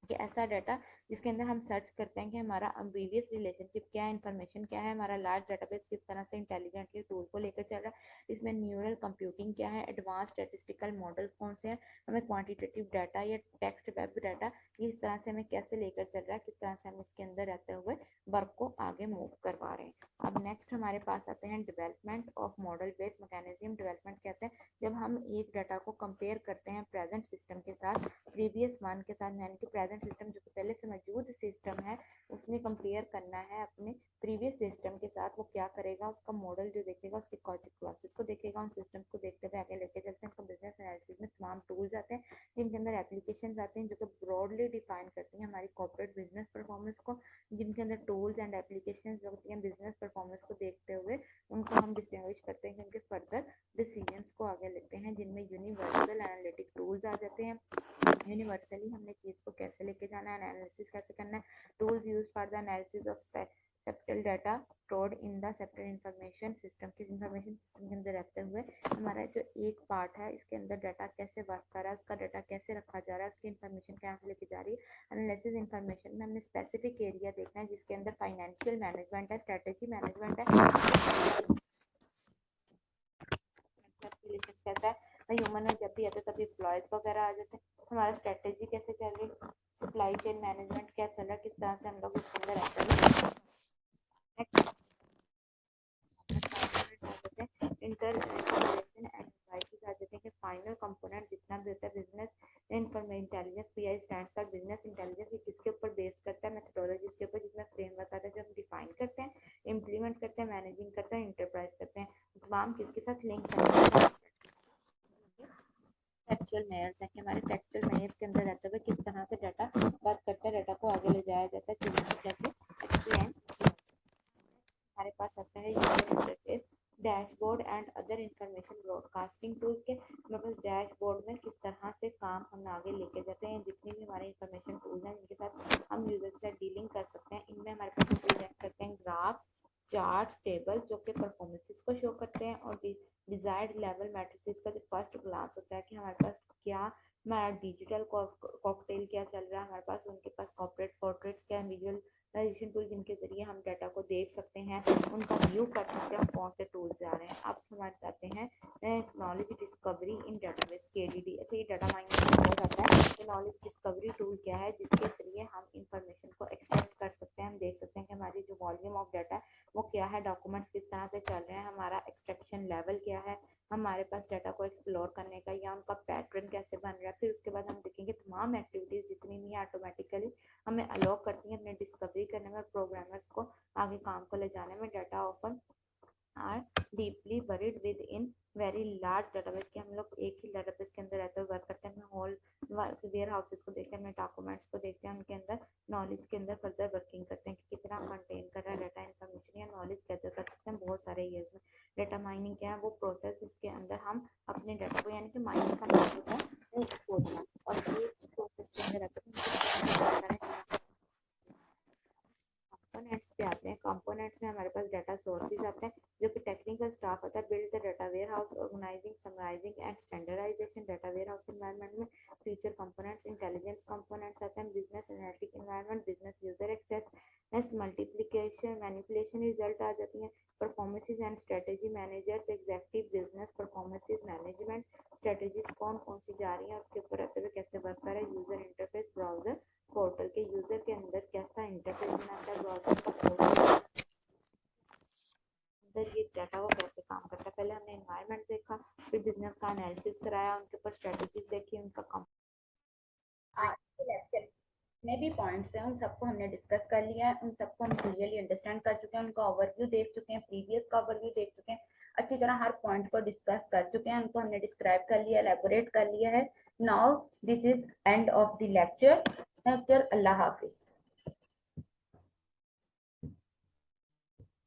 कि ऐसा डाटा जिसके अंदर हम सर्च करते हैं कि हमारा अम्बिवियस रिलेशनशिप क्या है, इन्फॉर्मेशन क्या है, हमारा लार्ज डाटाबेस किस तरह से इंटेलिजेंटली टूल को लेकर चल रहा है, इसमें न्यूरल कंप्यूटिंग क्या है, एडवांस स्टैटिस्टिकल मॉडल कौन से हैं, हमें क्वांटिटेटिव डाटा या टेक्स्ट वेब डाटा इस तरह से हमें कैसे लेकर चल रहा है, किस तरह से हम इसके अंदर रहते हुए वर्क को आगे मूव करवा रहे हैं। अब नेक्स्ट हमारे पास आते हैं development of model based mechanism. Development कहते हैं जब हम एक डाटा को कंपेयर करते हैं प्रेजेंट सिस्टम के साथ, प्रीवियस वन के साथ, यानी कि प्रेजेंट सिस्टम जो पहले से मौजूद सिस्टम है उसने कंपेयर करना है अपने प्रीवियस सिस्टम के साथ। वो क्या करेगा, उसका मॉडल जो देखेगा उसके क्लासेस को देखेगा, उन सिस्टम्स को देखते हुए आगे लेके चलते हैं। बिजनेस एनालिसिस में तमाम टूल्स आते हैं जिनके अंदर एप्लीकेशन आते हैं जो कि ब्रॉडली डिफाइन करती हैं हमारी कॉर्पोरेट बिजनेस परफॉर्मेंस को, जिनके अंदर टूल्स एंड एप्लीकेशन जो होती हैं बिजनेस परफॉर्मेंस को देखते हुए उनको हम डिस्टिंग्विश करते हैं, उनके फर्दर डिसीजंस को आगे लेते हैं, जिनमें यूनिवर्सल एनालिटिक टूल्स आ जाते हैं। यूनिवर्सली हमने चीज़ को कैसे लेके जाना है, एनालिसिस कैसे करना है, tools use for the analysis of septal data stored in the septal information system. के इंफॉर्मेशन सिस्टम के अंदर रहते हुए हमारा जो एक पार्ट है इसके अंदर डाटा कैसे वर्क कर रहा है, उसका डाटा कैसे रखा जा रहा है, उसकी इंफॉर्मेशन कहाँ से लेके जा रही है। एनालिसिस इंफॉर्मेशन में हमने स्पेसिफिक एरिया देखना है जिसके अंदर फाइनेंशियल मैनेजमेंट है, स्ट्रेटेजी मैनेजमेंट है, कैसा है, ह्यूमन में जब भी आते हैं तभी एम्प्लॉयज वगैरह आ जाते हैं। हमारा स्ट्रेटेजी कैसे चल रही है, सप्लाई चेन मैनेजमेंट क्या चल रहा है, किस तरह से हम लोग इसके अंदर रहते हैं। इंटर एंड टाइटल्स आ जाते हैं कि फाइनल कंपोनेंट जितना भी होता है business intelligence, pi stands for business intelligence, किसके ऊपर बेस करता है, मेथोडोलॉजीज के ऊपर, जिसमें फ्रेमवर्क आता है जो हम डिफाइन करते हैं, इम्प्लीमेंट करते हैं, मैनेजिंग करते हैं, इंटरप्राइज करते हैं, तमाम किसके साथ लिंक करते हैं, फैक्चुअल मेयर्स हैं कि हमारे फैक्चुअल मेयर्स के अंदर रहते हुए किस तरह से डाटा वर्क करता है, डाटा को आगे ले जाया जाता है, चीज़ों को कैसे एक्सप्लेन। हमारे पास आता है user interface, dashboard and other information broadcasting tools के हमारे पास डैशबोर्ड में किस तरह से काम हम आगे लेके जाते हैं, जितनी भी हमारे इंफॉर्मेशन टूल्स हैं जिनके साथ हम यूजर के साथ डीलिंग कर सकते हैं, इनमें हमारे पास प्रेजेंट करते हैं ग्राफ, चार्ट्स, टेबल जो कि परफॉर्मेंसेस को शो करते हैं, और डिजायर्ड लेवल मैट्रिसेस का जो फर्स्ट ग्लांस होता है कि हमारे पास क्या हमारा डिजिटल कॉकटेल क्या चल रहा है, हमारे पास उनके पास कॉर्पोरेट पोर्ट्रेट्स क्या, विजुअलाइजेशन टूल जिनके जरिए हम डाटा को देख सकते हैं, उनका व्यू कर सकते हैं, कौन से टूल्स जा रहे हैं। अब हमारे आते हैं नॉलेज डिस्कवरी इन डेटाबेस, केडीडी। अच्छा, ये डाटा माइनिंग हो जाता है। तो नॉलेज डिस्कवरी टूल क्या है, जिसके जरिए हम इंफॉर्मेशन को एक्सट्रैक्ट कर सकते हैं, हम देख सकते हैं कि हमारी जो वॉल्यूम ऑफ डाटा है वो क्या है, डॉक्यूमेंट्स किस तरह से चल रहे हैं, हमारा एक्सट्रैक्शन लेवल क्या है, हमारे पास डाटा को एक्सप्लोर करने का या उनका पैटर्न कैसे बन रहा है। फिर उसके बाद हम देखेंगे तमाम एक्टिविटीज जितनी भी ऑटोमेटिकली हमें अलाउ करती हैं अपने डिस्कवरी करने में, प्रोग्रामर्स को आगे काम को ले जाने में। Data often are deeply buried within very large database के हम लोग एक ही डेटाबेस के अंदर रहते हुए वर्क करते हैं, होल वेयर हाउसेस को देखते हैं, हमें डॉक्यूमेंट्स को देखते हैं, उनके अंदर नॉलेज के अंदर फर्दर वर्किंग करते हैं कि कितना कंटेन कर रहा है डाटा, इन्फॉर्मेशन या नॉलेज गैदर कर सकते हैं बहुत सारे ईयर्स में। डाटा माइनिंग क्या है, वो प्रोसेस जिसके अंदर हम अपने डाटा को यानी कि माइनिंग का मतलब है वो खोजना, और ये प्रोसेस के अंदर रहता है। कंपोनेंट्स पे आते हैं, कंपोनेंट्स में हमारे पास डाटा सोर्सेज आते हैं जो कि टेक्निकल स्टाफ आता है, build the data warehouse, organising, summarising and standardisation. Data warehouse environment में फीचर कंपोनेंट्स, इंटेलिजेंस कंपोनेंट्स आते हैं, business analytic environment, business user access, multiplication, manipulation result आ जाती हैं, performances and strategy managers, executive business performances management, strategies कौन कौन सी जा रही हैं उसके ऊपर रहते हुए कैसे वर्क कर रहा है, यूजर इंटरफेस, ब्राउजर पोर्टल के यूजर के अंदर कैसा इंटरफेस बनाता है, ब्राउजर का पोर्टल अंदर ये डाटा को कैसे काम करता है। पहले हमने एनवायरनमेंट देखा, फिर बिजनेस का एनालिसिस कराया, उनके ऊपर स्ट्रेटेजीज देखी, उनका काम। आज के लेक्चर में भी पॉइंट्स हैं उन सबको हमने डिस्कस कर लिया है, उन सबको हम क्लियरली अंडरस्टैंड कर चुके हैं, उनका ओवरव्यू देख चुके हैं, प्रीवियस का ओवरव्यू देख चुके हैं, अच्छी तरह हर पॉइंट को डिस्कस कर चुके हैं, उनको हमने डिस्क्राइब कर लिया, एलैबोरेट कर लिया है। Now this is end of the lecture. Allah Hafiz.